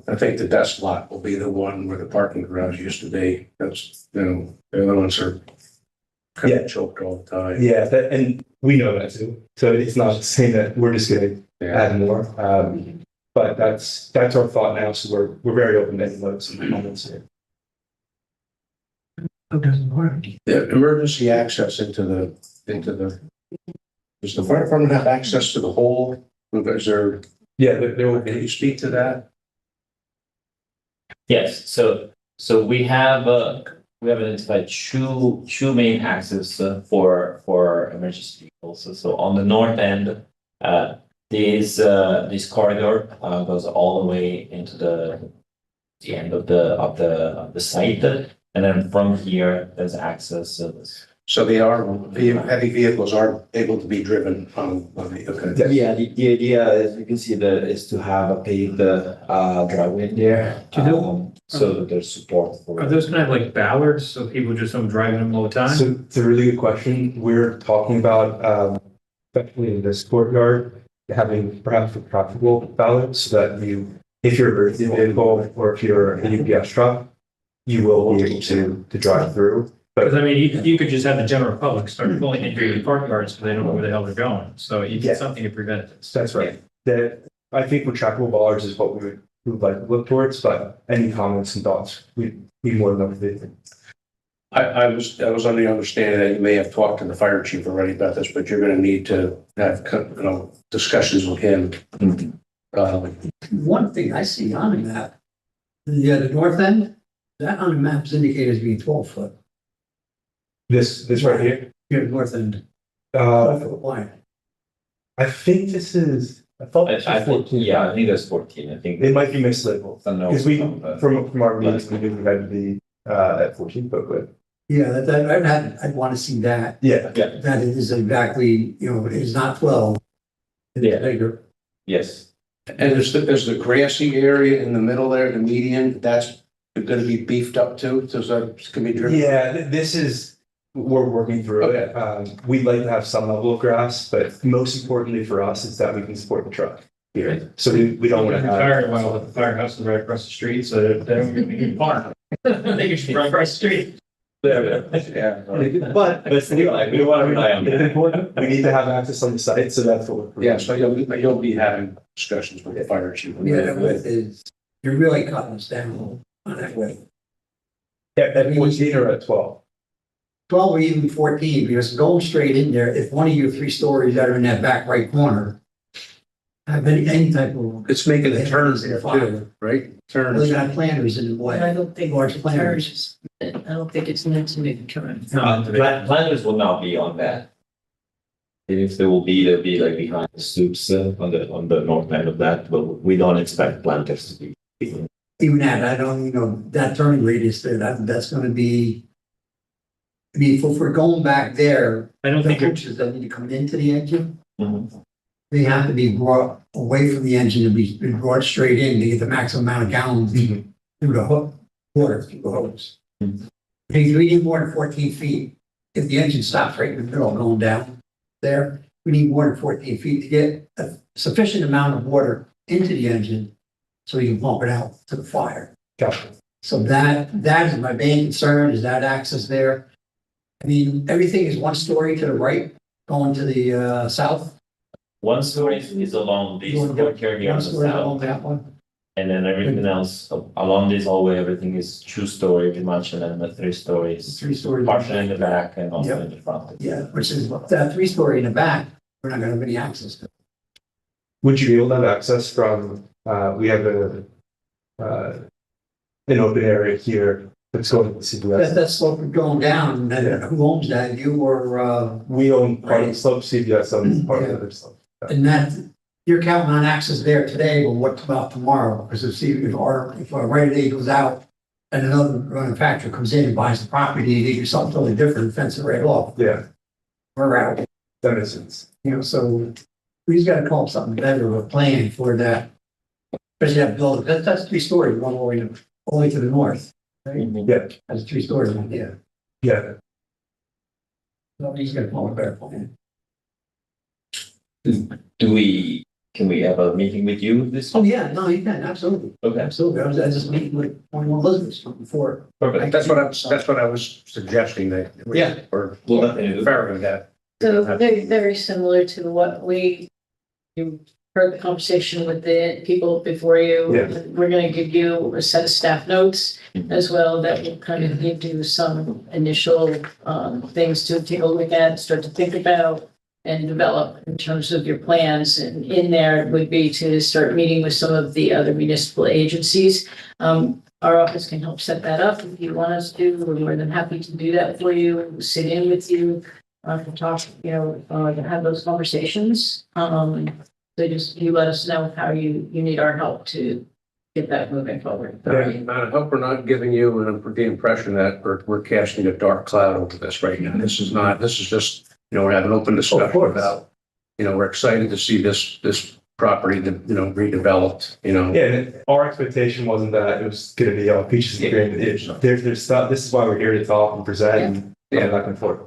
I think the desk lot will be the one where the parking garage used to be. That's, the other ones are kind of choked all the time. yeah, and we know that too. So it's not saying that we're just going to add more. But that's our thought now. So we're very open to any notes and comments here. The emergency access into the, does the fire department have access to the whole? Is there? Yeah, there will Can be. you speak to that? Yes, so we have identified two main axes for emergency vehicles. So on the north end, this corridor goes all the way into the end of the site, and then from here there's access. So heavy vehicles are able to be driven on the, okay. Yeah, the idea is, you can see is to have a paved driveway in there. So that there's support for. Are those kind of like ballards, so people just don't drive them all the time? So it's a really good question. We're talking about, especially in this courtyard, having perhaps practical ballots so that if you're a emergency vehicle or if you're a UPS truck, you will be able to drive through. Because I mean, you could just have the general public start pulling into your parking yards because they don't know where the hell they're going. So you Yeah. get something to prevent this. That's right. I think retractable bollards is what we would like to look towards, but any comments and thoughts, we'd be more than happy. I was under the understanding that you may have talked to the fire chief already about this, but you're gonna need to have, discussions with him. One thing I see on the map, the north end, that on the map is indicated as being 12 foot. This right here, Here, north end, 12 foot wide. I think this is, I thought this was 14. Yeah, I think that's 14. I think It might be mislabeled. I don't know. Because from our meetings, we knew we had to be at 14 foot width. Yeah, I'd want to see that. Yeah. That it is exactly, it is not 12. It's Yeah. bigger. Yes. And is the grassy area in the middle there, the median, that's gonna be beefed up too, so that can be driven? Yeah, this is, we're working through it. We'd like to have some level of grass, but most importantly for us is that we can support the truck. here. So we don't want to have. Fire, well, the firehouse is right across the street, so they don't get me far. They should right across the street. But still, like, we don't want to rely on it's that. important. We need to have access on the site, so that's what we're. Yeah, so you'll be having discussions with the fire chief. Yeah, that width is, you're really cutting us down on that width. Yeah, at 14 or at 12. 12 or even 14, because going straight in there, if one of your 3 stories that are in that back right corner have any type of, It's making a turn there too, right? Turn. those got planters in the way. I don't think Large it's planters. I don't think it's meant to make a turn. Planners will not be on that. If there will be, they'll be like behind the stoops on the north end of that, but we don't expect planters to be. Even that, I don't, that turning radius there, that's gonna be. I mean, if we're going back there, I don't the think you're, coaches that need to come into the engine, Mhm. they have to be brought away from the engine and be brought straight in to get the maximum amount of gallons through the hook, water through the hose. If we need more than 14 feet, if the engine stops right in the middle going down there, we need more than 14 feet to get a sufficient amount of water into the engine so we can pump it out to the fire. Gotcha. So that is my main concern, is that access there. I mean, everything is 1 story to the right, going to the south. One story is along this courtyard here on 1 the story along south, that one. and then everything else along this hallway, everything is 2-story pretty much, and then the 3 stories. 3 stories. Partially in the back and also Yep. in the front. Yeah, which is that 3 story in the back, we're not gonna have any access to. Would you be able to have access from, we have an open area here that's going to the CVS. That's slope going down, and who owns that, you or, We own part of the slope, CVS owns part of the other slope. and that, you're counting on access there today, but what about tomorrow? Because if our right of aid goes out and another manufacturer comes in and buys the property, they do something totally different, fence it right off, Yeah, we're out. that makes sense. So we just gotta come up with something better of a plan for that. Especially that building, that's 3 stories, one all the way to the north, right? Yeah, That's 3 stories, yeah. yeah. Nobody's gonna come up with a better plan. Can we have a meeting with you this? Oh, yeah, no, you can, absolutely, Okay, absolutely. I was just meeting with 21 Elizabeth before. perfect. That's what I was suggesting that. Yeah. Or We'll definitely do. fair with that. So very similar to what you heard the conversation with the people before you. Yeah. We're gonna give you a set of staff notes as well that will kind of give you some initial things to take a look at, start to think about and develop in terms of your plans. And in there would be to start meeting with some of the other municipal agencies. Our office can help set that up if you want us to. We're more than happy to do that for you, sit in with you, to talk, to have those conversations. So just, you let us know how you need our help to get that moving forward. I hope we're not giving you the impression that we're casting a dark cloud over this right now. This is just, we're having open discussion about, we're excited to see this property, redeveloped, Yeah, and our expectation wasn't that it was gonna be all peaches and cream. There's stuff, this is why we're here to talk and present and go back and forth.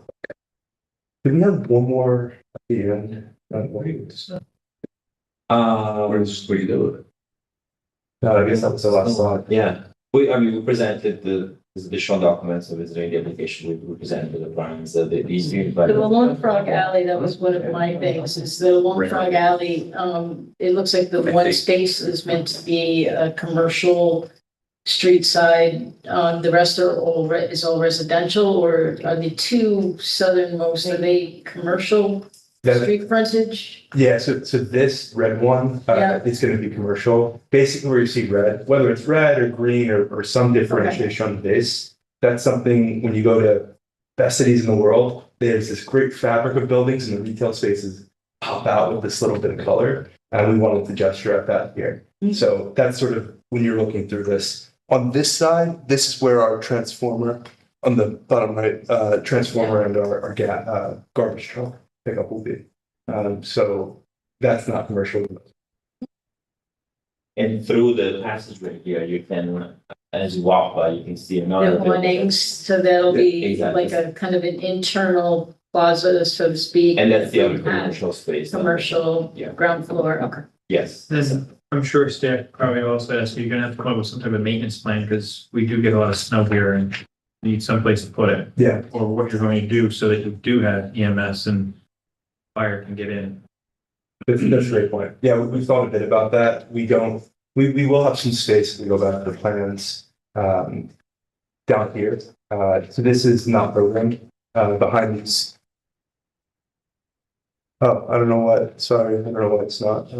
Do we have one more at the end? what do you do with it? No, I guess that was the last slide. Yeah, we presented the additional documents of visiting the application, we presented the plans, these. The Lone Frog Alley, that was one of my things, is the Lone Frog Alley, it looks like the one space is meant to be a commercial street side, the rest are all residential, or are the 2 southernmost, are they commercial street frontage? Yeah, so this red one, Yeah. is gonna be commercial. Basically where you see red, whether it's red or green or some differentiation on this, that's something when you go to best cities in the world, there's this great fabric of buildings and the retail spaces pop out with this little bit of color. And we wanted to gesture at that here. So that's sort of when you're looking through this. On this side, this is where our transformer, on the bottom right, transformer and our garbage truck pickup will be. So that's not commercial. And through the passageway here, you can, as you walk by, you can see another. The awnings, so that'll be Exactly. like a kind of an internal plaza, so to speak. And that's the other That we had commercial space. Commercial, Yeah. ground floor, okay. Yes. Then I'm sure staff probably also asked, you're gonna have to come up with some type of maintenance plan, because we do get a lot of snow here and need someplace to put it. Yeah. Or what you're going to do so that you do have EMS and fire can get in. That's a great point. Yeah, we've thought a bit about that. We will have some space if we go back to the plans, down here. So this is not programmed, behind these. Oh, I don't know what, sorry, I don't know why it's not,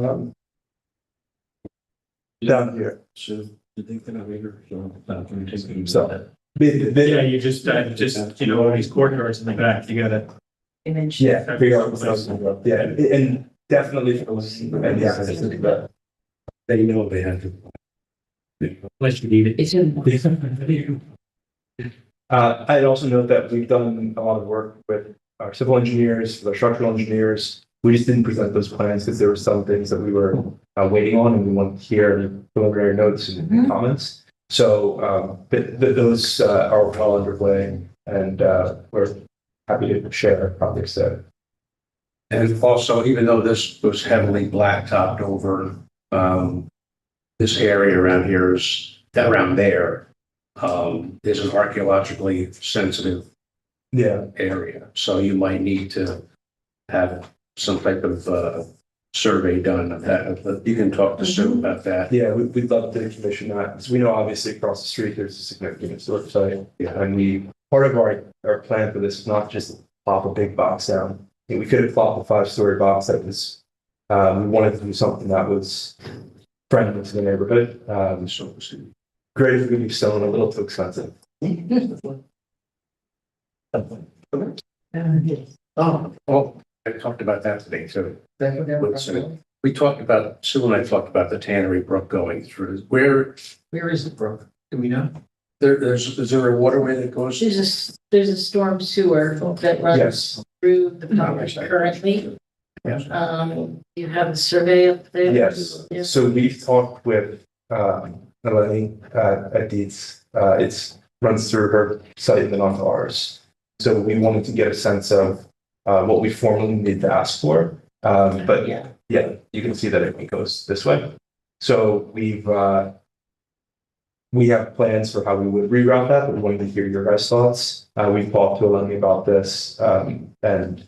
down here. So, you think that I'm here? So, Yeah, you just, all these courtyards in the back, you gotta. yeah, figure out what else. Yeah, and definitely, and yeah, but They know they have to. Unless you need it. It's in. I'd also note that we've done a lot of work with our civil engineers, the structural engineers. We just didn't present those plans because there were some things that we were waiting on, and we wanted to hear preliminary notes and comments. So those are well underway, and we're happy to share projects there. And also, even though this was heavily blacktopped over, this area around here is, around there, is an archaeologically sensitive area. So you might need to have some type of survey done of that. You can talk to Sue about that. Yeah, we'd love to commission that, because we know obviously across the street, there's a significant historic site. Yeah. And part of our plan for this is not just plop a big box down. We could have plopped a 5-story box that was, we wanted to do something that was friendly to the neighborhood. So great if we could do stone, a little too expensive. Oh, well, I talked about that today too. We talked about, Sue and I talked about the Tannery Brook going through. Where is the brook? Do we know? Is there a waterway that goes? There's a storm sewer that runs Yes. through the property currently. Yes. You have a survey up there? Yes, Yeah. so we've talked with Eleni at Deeds. It's runs through her site and then onto ours. So we wanted to get a sense of what we formally need to ask for. But yeah, you can see that it goes this way. So we have plans for how we would reroute that, but we wanted to hear your guys' thoughts. We've talked to Eleni about this, and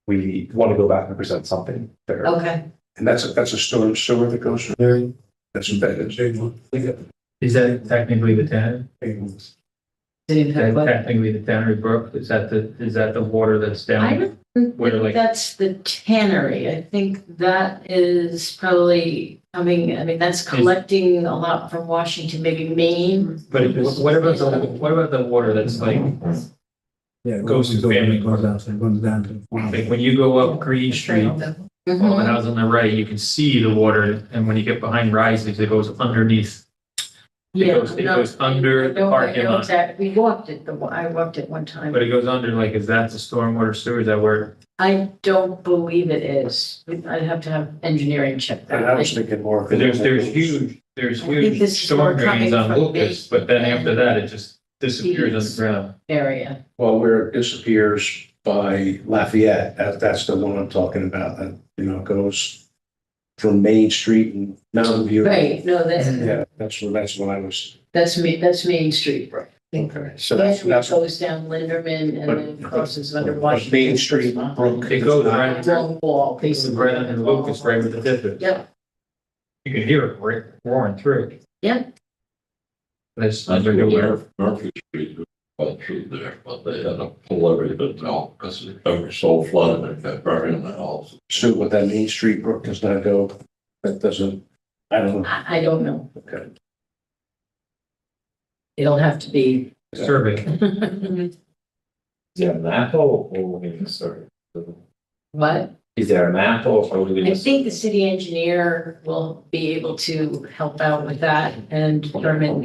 we want to go back and present something there. Okay. And that's a storm sewer that goes through there? That's what that is. Is that technically the Tannery? Technically the Tannery Brook, is that the water that's I down? don't Where, think like- that's the tannery. I think that is probably coming, I mean, that's collecting a lot from Washington, maybe Maine. But what about the water that's like, Yeah. it Goes to family. Goes down to. like when you go up Green Street, all the Mhm. houses on the right, you can see the water, and when you get behind Rises, it goes underneath. It Yeah, goes no, under I the don't parking know lot, exactly. We walked it, I walked it one time. but it goes under, like, is that the stormwater sewer, is that where? I don't believe it is. I'd have to have engineering check that. And I was thinking more. There's huge think huge this is storm more drains coming on from Lucas, but then after that, it just disappears underground. Area. Well, where it disappears by Lafayette, that's the one I'm talking about, that, goes from Main Street and Mountain View. Right, no, Yeah, that's when I was, that's Main Street. so Then that's, it goes down Linderman and then crosses under but Washington. Main Street Brook. It goes right, Long wall, basically, basically. right under Lucas, right with the dip is. Yep. You can hear it roaring through. Yeah. But it's That's under where nowhere. Murphy Street went through there, but they had to pull everything out because it was so flooded and kept burying the house. So what that Main Street Brook does not go, that doesn't, I don't know. I don't know. Okay. It'll have to be. Survey. Is there a map or sorry? What? Is there a map or I think the city engineer will be able to help out with that and determine,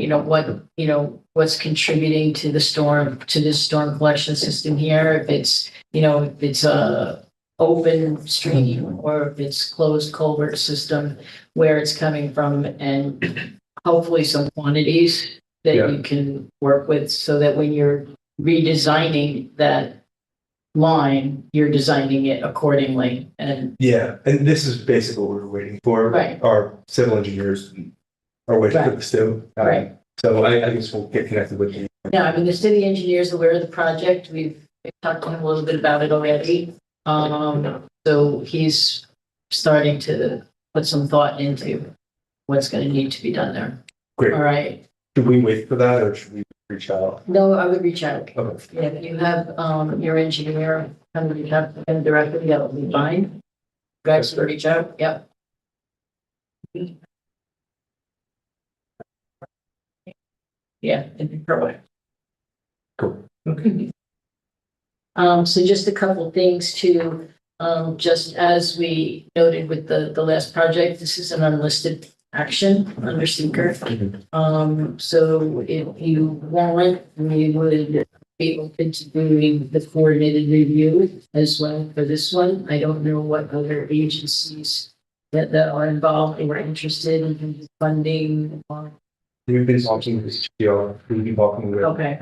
what's contributing to the storm, to this storm collection system here. If it's a open stream or if it's closed culvert system, where it's coming from, and hopefully some quantities that you can work with so that when you're redesigning that line, you're designing it accordingly and, Yeah, and this is basically what we were waiting for. Right. Our civil engineers are waiting for Right. this too. Right. So I guess we'll get connected with you. yeah, I mean, the city engineer is aware of the project. We've talked to him a little bit about it already. So he's starting to put some thought into what's gonna need to be done there. Great. All right. Should we wait for that or should we reach out? No, I would reach out. Okay. Yeah, if you have, your engineer, kind of reach out to him directly, that would be fine. You guys can reach out, yep. Yeah, it'd be perfect. Cool. Okay. So just a couple things to, just as we noted with the last project, this is an unlisted action under seeker. So if you want, we would be open to doing the coordinated review as well for this one. I don't know what other agencies that are involved or interested in funding. We've been talking with CGL, we've been talking with, Okay.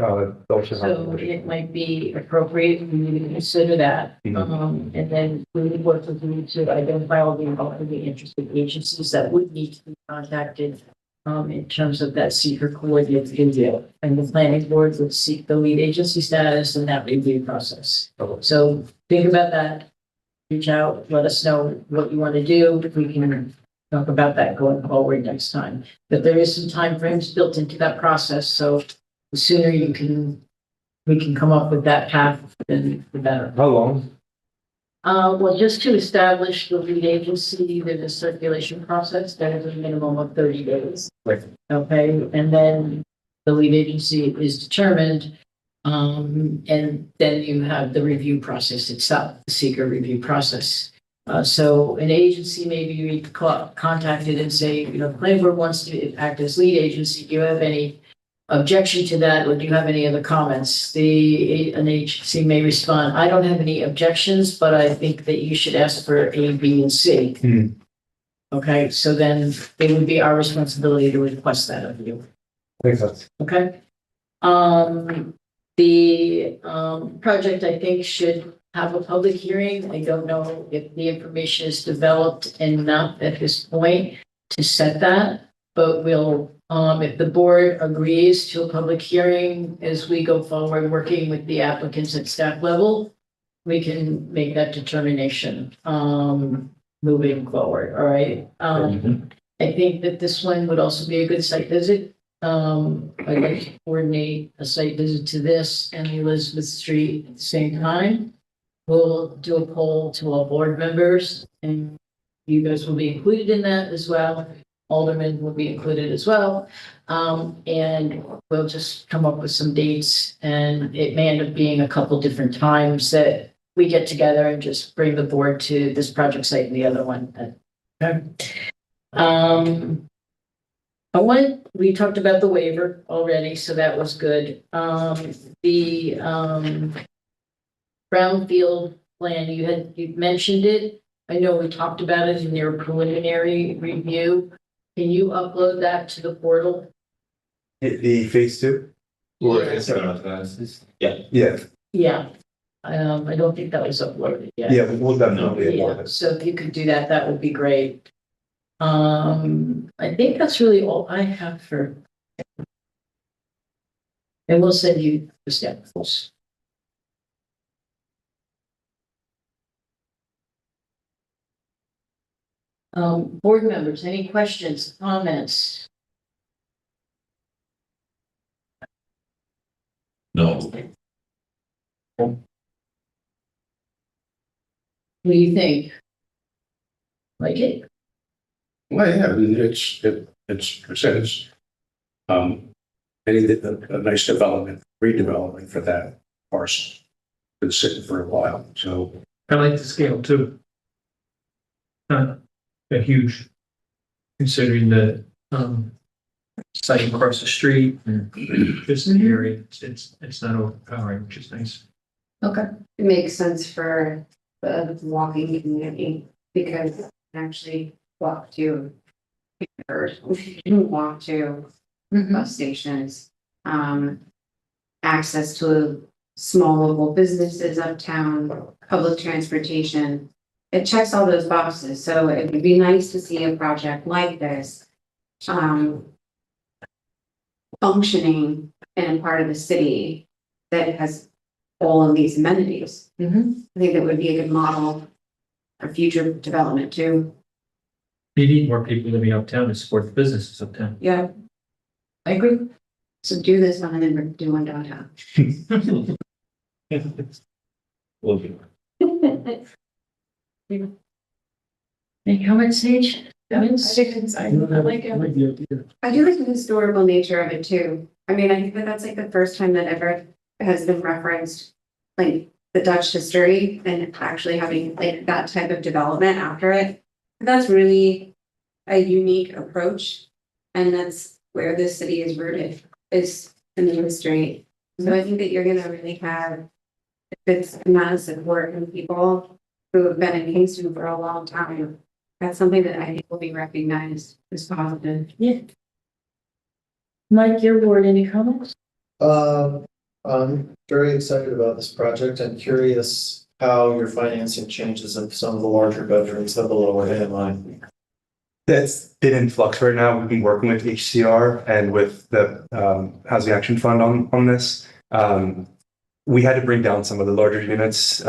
Dolce So Vita. it might be appropriate for you to consider that. Mhm. And then we would work with you to identify all the interested agencies that would need to be contacted in terms of that seeker coordinated review. And the planning board would seek the lead agency status in that review process. Okay. So think about that. Reach out, let us know what you want to do. We can talk about that going forward next time. But there is some timeframes built into that process, so the sooner we can come up with that path, then the better. How long? Well, just to establish the lead agency, there's a circulation process, that is a minimum of 30 days. Right. Okay, and then the lead agency is determined. And then you have the review process itself, the seeker review process. So an agency may be contacted and say, you know, the planning board wants to act as lead agency. Do you have any objection to that? Or do you have any other comments? An agency may respond, I don't have any objections, but I think that you should ask for A, B, and C. Hmm. Okay, so then it would be our responsibility to request that of you. Makes sense. Okay. The project, I think, should have a public hearing. I don't know if the information is developed enough at this point to set that, but we'll, if the board agrees to a public hearing as we go forward, working with the applicants at staff level, we can make that determination, moving forward, all right? I think that this one would also be a good site visit. I'd like to coordinate a site visit to this and Elizabeth Street at the same time. We'll do a poll to all board members and you guys will be included in that as well. Aldermen will be included as well. And we'll just come up with some dates and it may end up being a couple different times that we get together and just bring the board to this project site and the other one. Okay. We talked about the waiver already, so that was good. The brownfield plan, you mentioned it. I know we talked about it in your preliminary review. Can you upload that to the portal? The phase two? Yeah. Yeah, Yeah. I don't think that was uploaded yet. yeah, we'll definitely. Yeah, so if you could do that, that would be great. I think that's really all I have for. And we'll send you the samples. Board members, any questions, comments? No. What do you think? Like it? Well, yeah, I mean, it's, a nice development, redevelopment for that parcel. Been sitting for a while, so. I like the scale too. A huge, considering the, site across the street and just the area, it's not overpowering, which is nice. Okay. It makes sense for the walking community because you can actually walk to walk to bus stations, access to small local businesses uptown, public transportation. It checks all those boxes, so it would be nice to see a project like this. Functioning in a part of the city that has all of these amenities. I think that would be a good model for future development too. You need more people living uptown to support the businesses uptown. Yeah. I agree. So do this one and then do one downtown. Will be. Any comments, Sage? I do like the historical nature of it too. I mean, I think that that's like the first time that ever has been referenced, like the Dutch history and actually having like that type of development after it. That's really a unique approach. And that's where this city is rooted, is in the history. So I think that you're gonna really have a good amount of support from people who have been in Kingston for a long time. That's something that I think will be recognized as positive. Yeah. Mike, your board, any comments? I'm very excited about this project. I'm curious how your financing changes if some of the larger bedrooms have a lower hand line. That's been in flux right now. We've been working with HCR and with the Housing Action Fund on this. We had to bring down some of the larger units,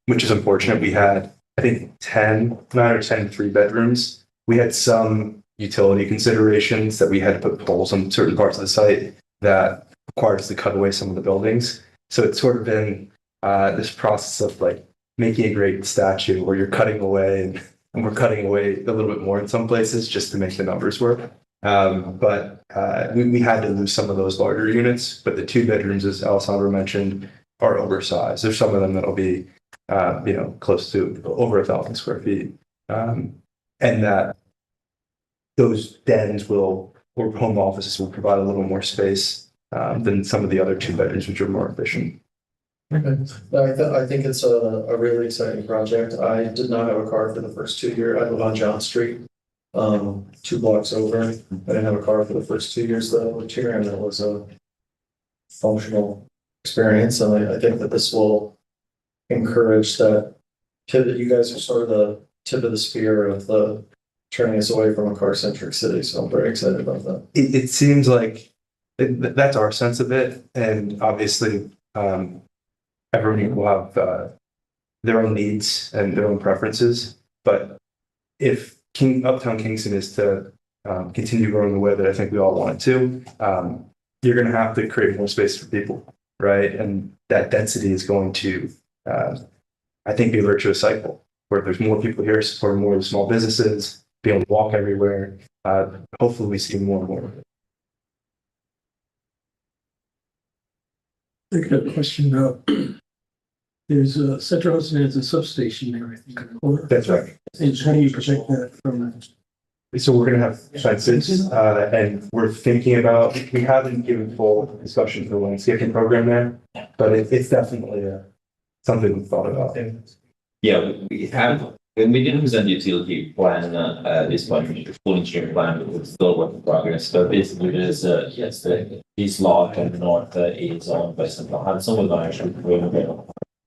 which is unfortunate. We had, I think, 9 or 10 3-bedrooms. We had some utility considerations that we had to put poles on certain parts of the site that required us to cut away some of the buildings. So it's sort of been this process of like making a great statue where you're cutting away and we're cutting away a little bit more in some places just to make the numbers work. But we had to lose some of those larger units, but the 2-bedrooms, as Alessandro mentioned, are oversized. There's some of them that'll be, close to over 1,000 square feet. And that those dens or home offices will provide a little more space than some of the other 2-bedrooms, which are more efficient. Okay. I think it's a really exciting project. I did not have a car for the first 2 years. I live on John Street, 2 blocks over. I didn't have a car for the first 2 years that I lived here, and it was a functional experience. And I think that this will encourage that pivot. You guys are sort of the tip of the spear of the turning us away from a car-centric city. So I'm very excited about that. It seems like that's our sense of it. And obviously, everyone will have their own needs and their own preferences. But if Uptown Kingston is to continue growing the way that I think we all want it to, you're going to have to create more space for people, right? And that density is going to, I think, be a virtuous cycle where there's more people here supporting more of the small businesses, be able to walk everywhere. Hopefully we see more and more of it. I got a question about, there's a Central Hudson has a substation there, I think, in the corner. That's right. And how do you protect that from? So we're going to have fences, and we're thinking about, we haven't given full discussion for the landscaping program there, but it's definitely something we've thought about. Yeah, we have, when we didn't present the utility plan, this one, the full engineering plan, it was still work in progress. But basically there's, this lot on the north is owned by Central Hudson. We're going to actually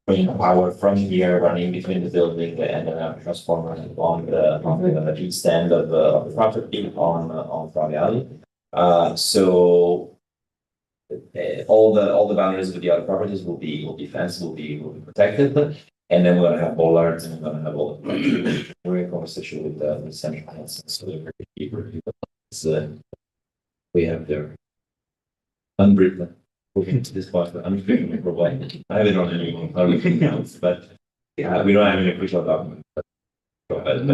bring power from here running between the building and then a transformer on the east end of the property on Frog Alley. So all the boundaries of the other properties will be fenced, will be protected. And then we're gonna have bollards and we're gonna have all the we're in conversation with Central Hudson. So they're very eager. We have their unwritten moving to this part, but unwritten provide. I haven't on any unwritten accounts, but we don't have any official document. But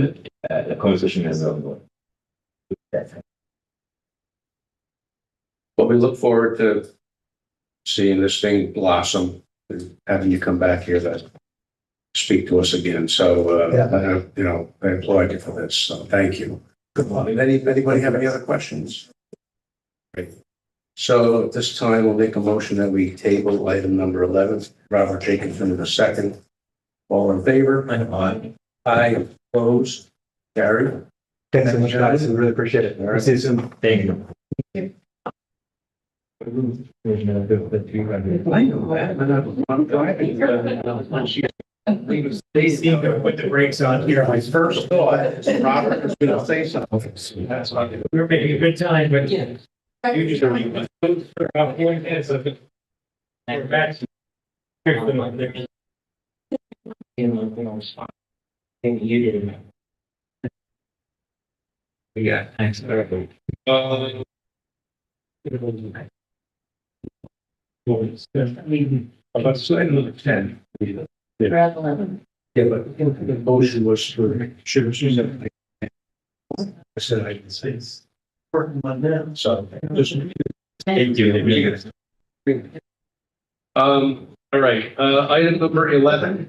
the conversation is ongoing. Well, we look forward to seeing this thing blossom and having you come back here to speak to us again. So, I applaud you for this. So thank you. Good morning. Anybody have any other questions? Great. So at this time, we'll make a motion that we table item number 11. Robert Jacobson the second. All in favor? Aye. Aye. Opposed? Carried. Thanks so much, guys. I really appreciate it. All right. See you soon. Thank you. I know that, but I'm driving. They seem to put the brakes on here. My first thought is Robert was gonna say something. That's why we're making a good time, but you just are about 40 minutes of it. We're back to. You did. Yeah, thanks. About slide number 10. Round 11. Yeah, but the motion was for, should have. I said I can say it's. So, just. Thank you. All right, item number 11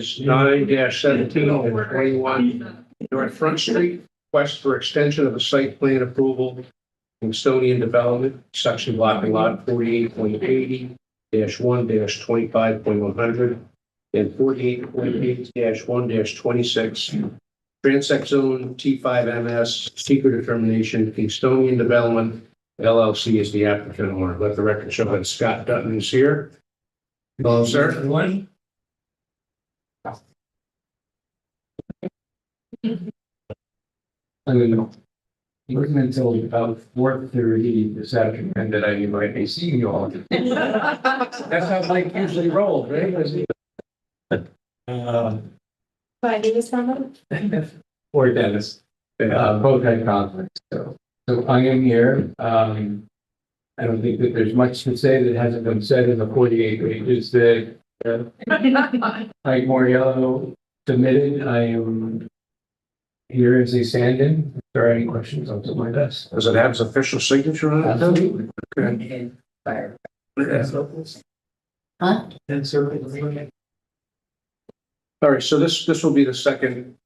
is 9-17 and 21 North Front Street. Request for extension of a site plan approval. Kingstonian Development, section block and lot 48.80-1-25.100 and 48.8-1-26. Transect zone T5MS, secret determination, Kingstonian Development LLC is the applicant owner. Let the record show that Scott Dutton is here. Hello, sir. Everyone. I don't know. It wasn't until about 4:30 this afternoon that I might be seeing you all. That's how Mike usually rolls, right? Or Dennis, both had conflicts, so I am here. I don't think that there's much to say that hasn't been said in the 48 pages that Mike Moriello submitted. I am here as a stand-in. If there are any questions, I'll do my best. Does it have his official signature on it? Absolutely. Okay. Huh? All right, so this will be the second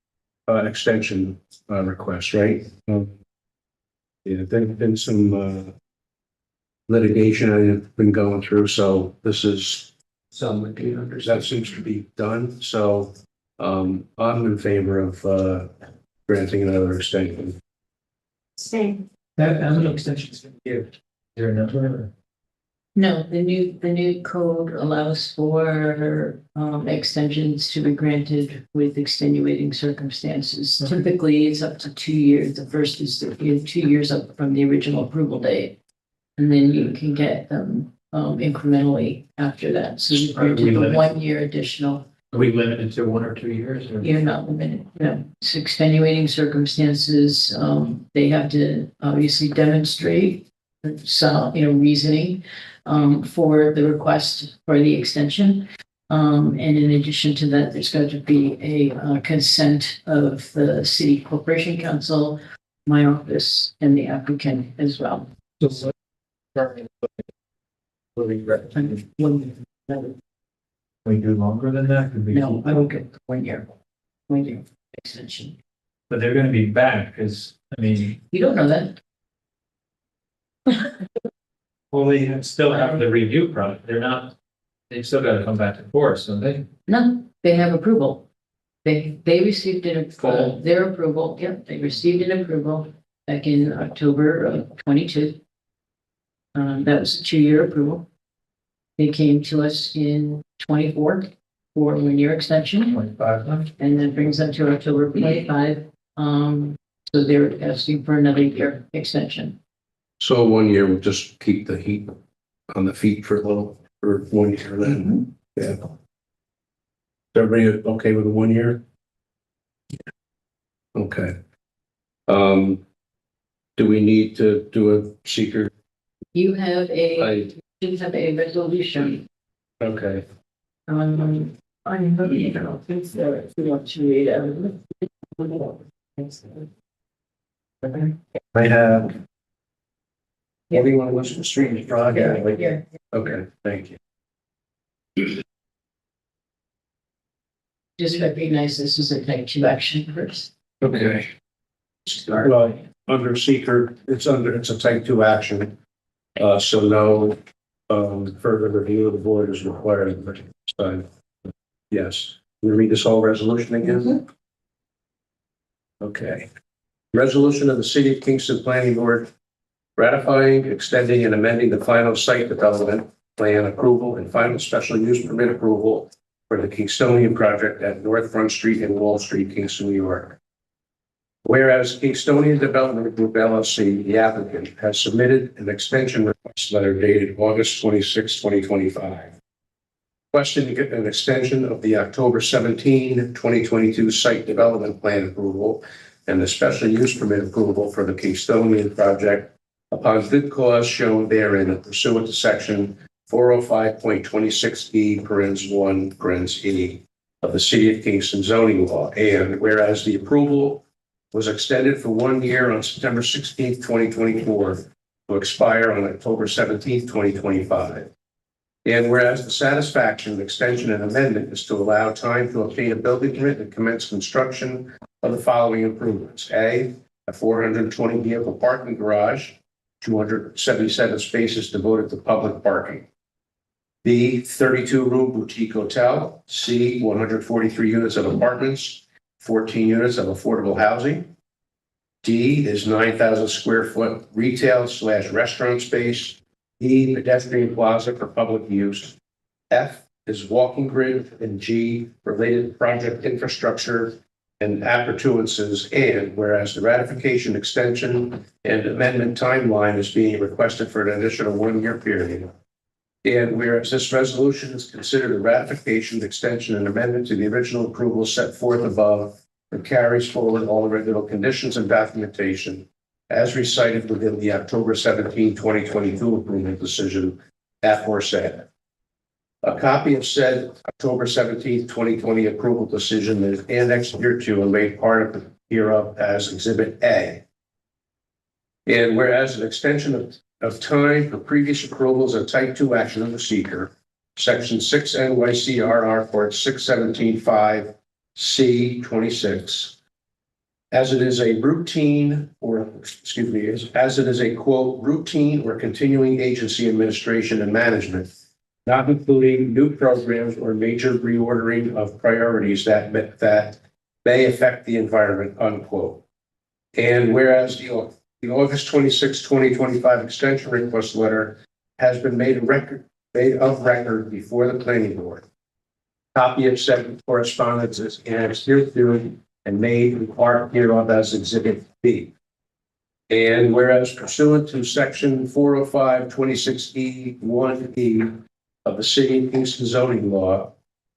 extension request, right? Yeah, there's been some litigation I've been going through, so this is Some would be understood. that seems to be done. So I'm in favor of granting another extension. Same. How many extensions can you give? Is there a number? No, the new code allows for extensions to be granted with extenuating circumstances. Typically, it's up to 2 years. The first is 2 years up from the original approval date. And then you can get them incrementally after that. So you granted the 1 year additional. Are we limited to 1 or 2 years? Or? You're not limited, no. It's extenuating circumstances. They have to obviously demonstrate some, reasoning for the request for the extension. And in addition to that, there's got to be a consent of the city corporation council, my office, and the applicant as well. Can we do longer than that? Could we- No, I won't get 1 year. 1 year extension. But they're gonna be back, because, I mean, You don't know that. well, they still have the review process. They're not, they've still gotta come back to force, don't they? No, they have approval. They received Full. their approval, yep, they received an approval back in October of 22. That was a 2-year approval. They came to us in 24 for a 1 year extension, 25. and that brings them to October 25. So they're asking for another year extension. So 1 year will just keep the heat on the feet for 1 year then. Yeah. Is everybody okay with the 1 year? Okay. Do we need to do a seeker? You have a resolution. Okay. I'm looking at things there if you want to read it. I have. 41 Western Street, Prague Alley. Yeah. Okay, thank you. Just recognize this as a type 2 action first. Okay. Well, under seeker, it's a type 2 action. So no further review of the board is required. Yes. We read this whole resolution again? Okay. Resolution of the City of Kingston Planning Board ratifying, extending, and amending the final site development plan approval and final special use permit approval for the Kingstonian project at North Front Street and Wall Street, Kingston, New York. Whereas Kingstonian Development Group LLC, the applicant, has submitted an extension request letter dated August 26, 2025. Requesting an extension of the October 17, 2022 site development plan approval and the special use permit approval for the Kingstonian project upon good cause shown therein pursuant to section 405.26E, parens 1, parens E of the City of Kingston zoning law. And whereas the approval was extended for 1 year on September 16, 2024 to expire on October 17, 2025. And whereas the satisfaction, extension, and amendment is to allow time to obtain a building permit and commence construction of the following improvements. A 420 vehicle parking garage, 277 spaces devoted to public parking. B, 32-room boutique hotel. C, 143 units of apartments, 14 units of affordable housing. D is 9,000 square foot retail/restaurant space. E, pedestrian plaza for public use. F is walking grid, and G, related project infrastructure and appurtenances. And whereas the ratification, extension, and amendment timeline is being requested for an additional 1 year period. And whereas this resolution is considered a ratification, extension, and amendment to the original approval set forth above and carries forward all original conditions and documentation as recited within the October 17, 2022 approval decision aforesaid. A copy of said October 17, 2020 approval decision is annexed hereto and made part of hereof as Exhibit A. And whereas an extension of time for previous approvals and type 2 action of the seeker, section 6 NYCRR Part 617.5 C26, as it is a routine as it is a quote, routine or continuing agency administration and management, not including new programs or major reordering of priorities that may affect the environment, unquote. And whereas the August 26, 2025 extension request letter has been made of record before the planning board. Copy of said correspondence is annexed hereto and made in part hereof as Exhibit B. And whereas pursuant to section 405.26E1E of the City of Kingston zoning law,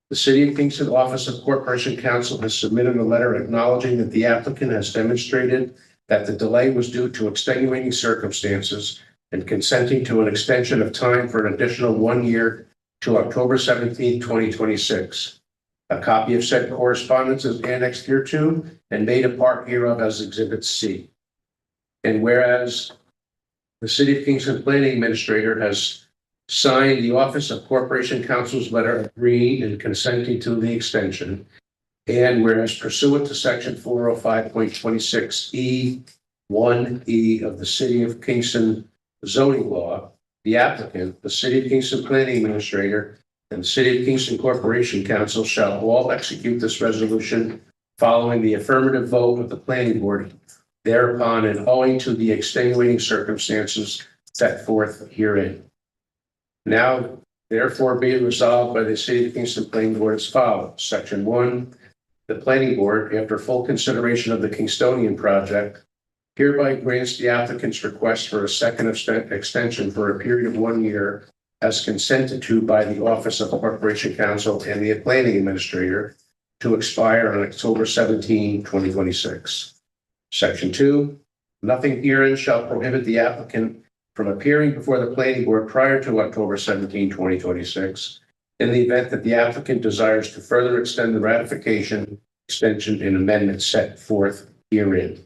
the City of Kingston Office of Corporation Counsel has submitted a letter acknowledging that the applicant has demonstrated that the delay was due to extenuating circumstances and consenting to an extension of time for an additional 1 year to October 17, 2026. A copy of said correspondence is annexed hereto and made a part hereof as Exhibit C. And whereas the City of Kingston Planning Administrator has signed the Office of Corporation Counsel's letter agreeing and consenting to the extension, and whereas pursuant to section 405.26E1E of the City of Kingston zoning law, the applicant, the City of Kingston Planning Administrator, and the City of Kingston Corporation Council shall all execute this resolution following the affirmative vote of the planning board thereupon and owing to the extenuating circumstances set forth herein. Now, therefore, be it resolved by the City of Kingston Planning Board as follows. Section 1, the planning board, after full consideration of the Kingstonian project, hereby grants the applicant's request for a second extension for a period of 1 year as consented to by the Office of Corporation Counsel and the Planning Administrator to expire on October 17, 2026. Section 2, nothing herein shall prohibit the applicant from appearing before the planning board prior to October 17, 2026, in the event that the applicant desires to further extend the ratification, extension, and amendment set forth herein.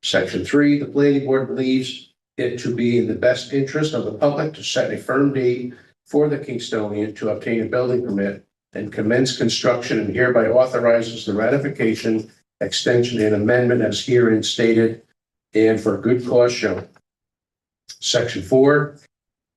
Section 3, the planning board believes it to be in the best interest of the public to set a firm date for the Kingstonian to obtain a building permit and commence construction, and hereby authorizes the ratification, extension, and amendment as herein stated and for good cause shown. Section 4,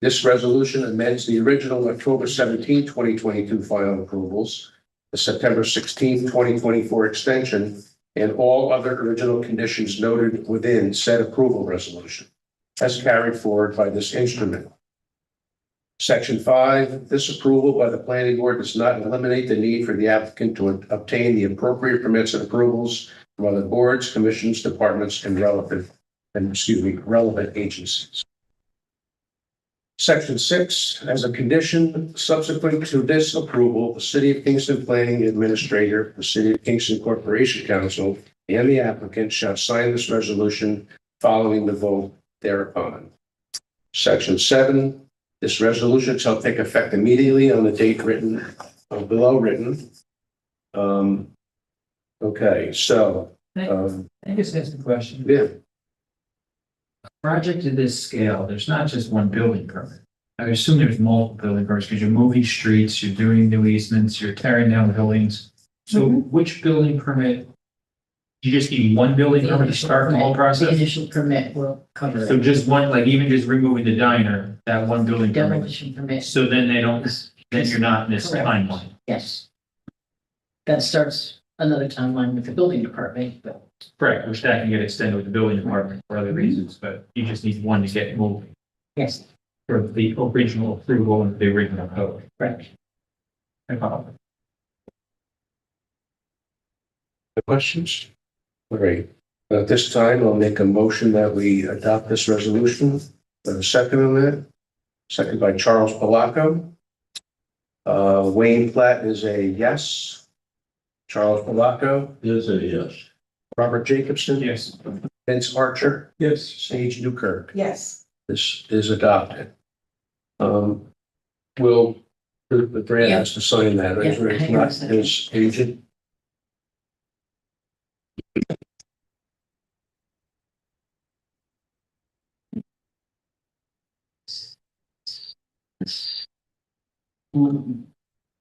this resolution amends the original October 17, 2022 final approvals, the September 16, 2024 extension, and all other original conditions noted within said approval resolution. as carried forward by this instrument. Section 5, this approval by the planning board does not eliminate the need for the applicant to obtain the appropriate permits and approvals from other boards, commissions, departments, and relevant agencies. Section 6, as a condition subsequent to this approval, the City of Kingston Planning Administrator, the City of Kingston Corporation Council, and the applicant shall sign this resolution following the vote thereupon. Section 7, this resolution shall take effect immediately on the date written, below written. Okay, so, I guess that's the question. yeah. Project of this scale, there's not just one building permit. I assume there's multiple building permits because you're moving streets, you're doing new easements, you're tearing down buildings. So which building permit? You just need one building permit to start the whole The process? initial permit will cover So it. just one, like even just removing the diner, that one building permit. Demolition permit, So then they don't, then you're not in this Correct. timeline. yes. That starts another timeline with the building department, but Correct, which that can get extended with the building department for other reasons, but you just need one to get moving yes, for the original approval and the original code. correct. No problem. The questions? All right. At this time, I'll make a motion that we adopt this resolution. A second on that. Second by Charles Palaco. Wayne Platt is a yes. Charles Palaco, Is a yes. Robert Jacobson. Yes. Vince Archer, Yes. Sage Newkirk. Yes. This is adopted. Will, the Brad has to sign that, right? Yeah. It's not his agent.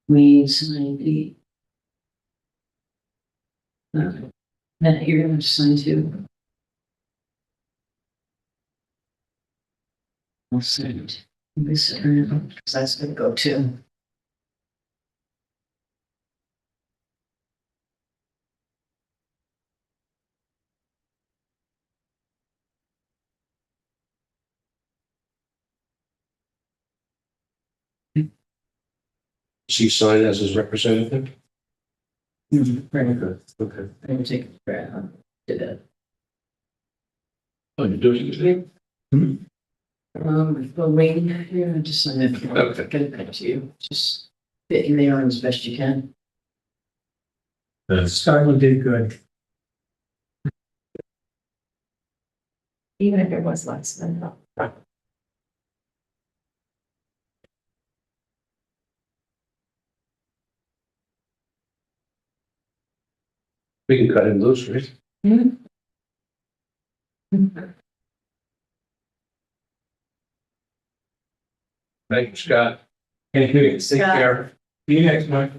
We signed the. Then you're going to sign too. I'll send this, because that's going to go too. Does he sign as his representative? Very good. Okay. I'm going to take it to that. Oh, you're doing it? Well, waiting here, I just sign it. Okay. Get it back to you, just fit in there as best you can. Starling did good. Even if it was less than that. We can cut him loose, right? Thank you, Scott. Thank you. Take care. See you next month.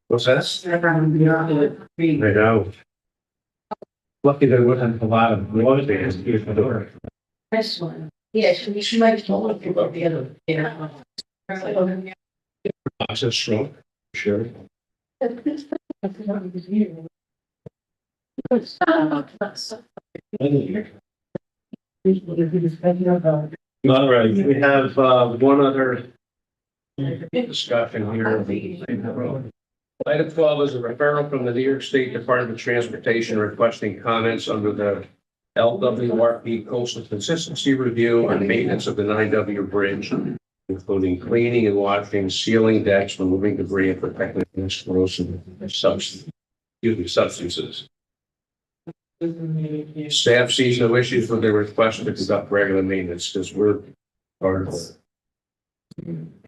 What's that? I know. Lucky there wasn't a lot of noise there here for the door. This one, yeah, she might have told you about the other. Yeah. I said strong. Sure. All right, we have one other discussion here. Item 12 is a referral from the New York State Department of Transportation requesting comments under the LWRP Coastal Consistency Review on maintenance of the 9W Bridge, including cleaning and washing, sealing decks, removing debris, and protecting against corrosive substances. Staff sees no issues with their request to conduct regular maintenance because we're part of the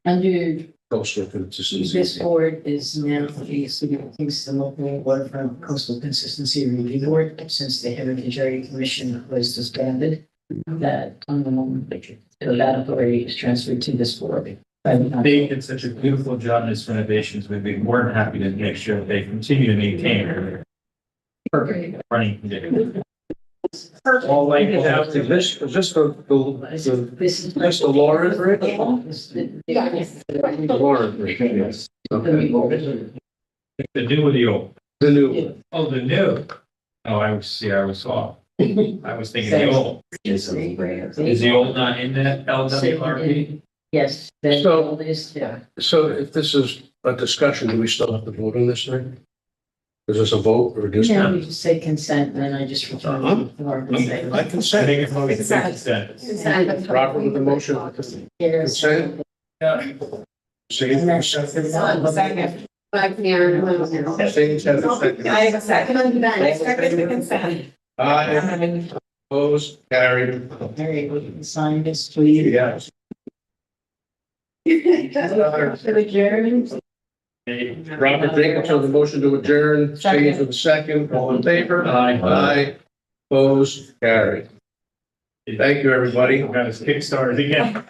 Under coastal this consistency. board is now the City of Kingston Local Waterfront Coastal Consistency Review Board, since the Heritage Area Commission was disbanded. That, that authority is transferred to this board. They did such a beautiful job in this renovations. We'd be more than happy to make sure they continue to maintain their Perfect. running conditions. All like it out. Is this that's the Lauren Bridge? The Lauren Bridge, yes. Okay. The new or the old? The new one. Oh, the new. Oh, I was off. I was thinking the old. Is the old not in that LWRP? Yes. then So- all this, yeah. So if this is a discussion, do we still have to vote on this thing? Is this a vote or just? No, you just say consent, and then I just return the form and say. I consent. Make a motion to consent. Robert with the motion. Yes. Consent? See? And then- Second. Like, yeah. Saying ten second. I have a second. I second the consent. Aye. Opposed, carried. Mary, we can sign this, please. Yes. To adjourn. Robert Jacobs on the motion to adjourn, Steve for the second, all in favor? Aye. Aye. Opposed, carried. Thank you, everybody. Got us kickstarted again.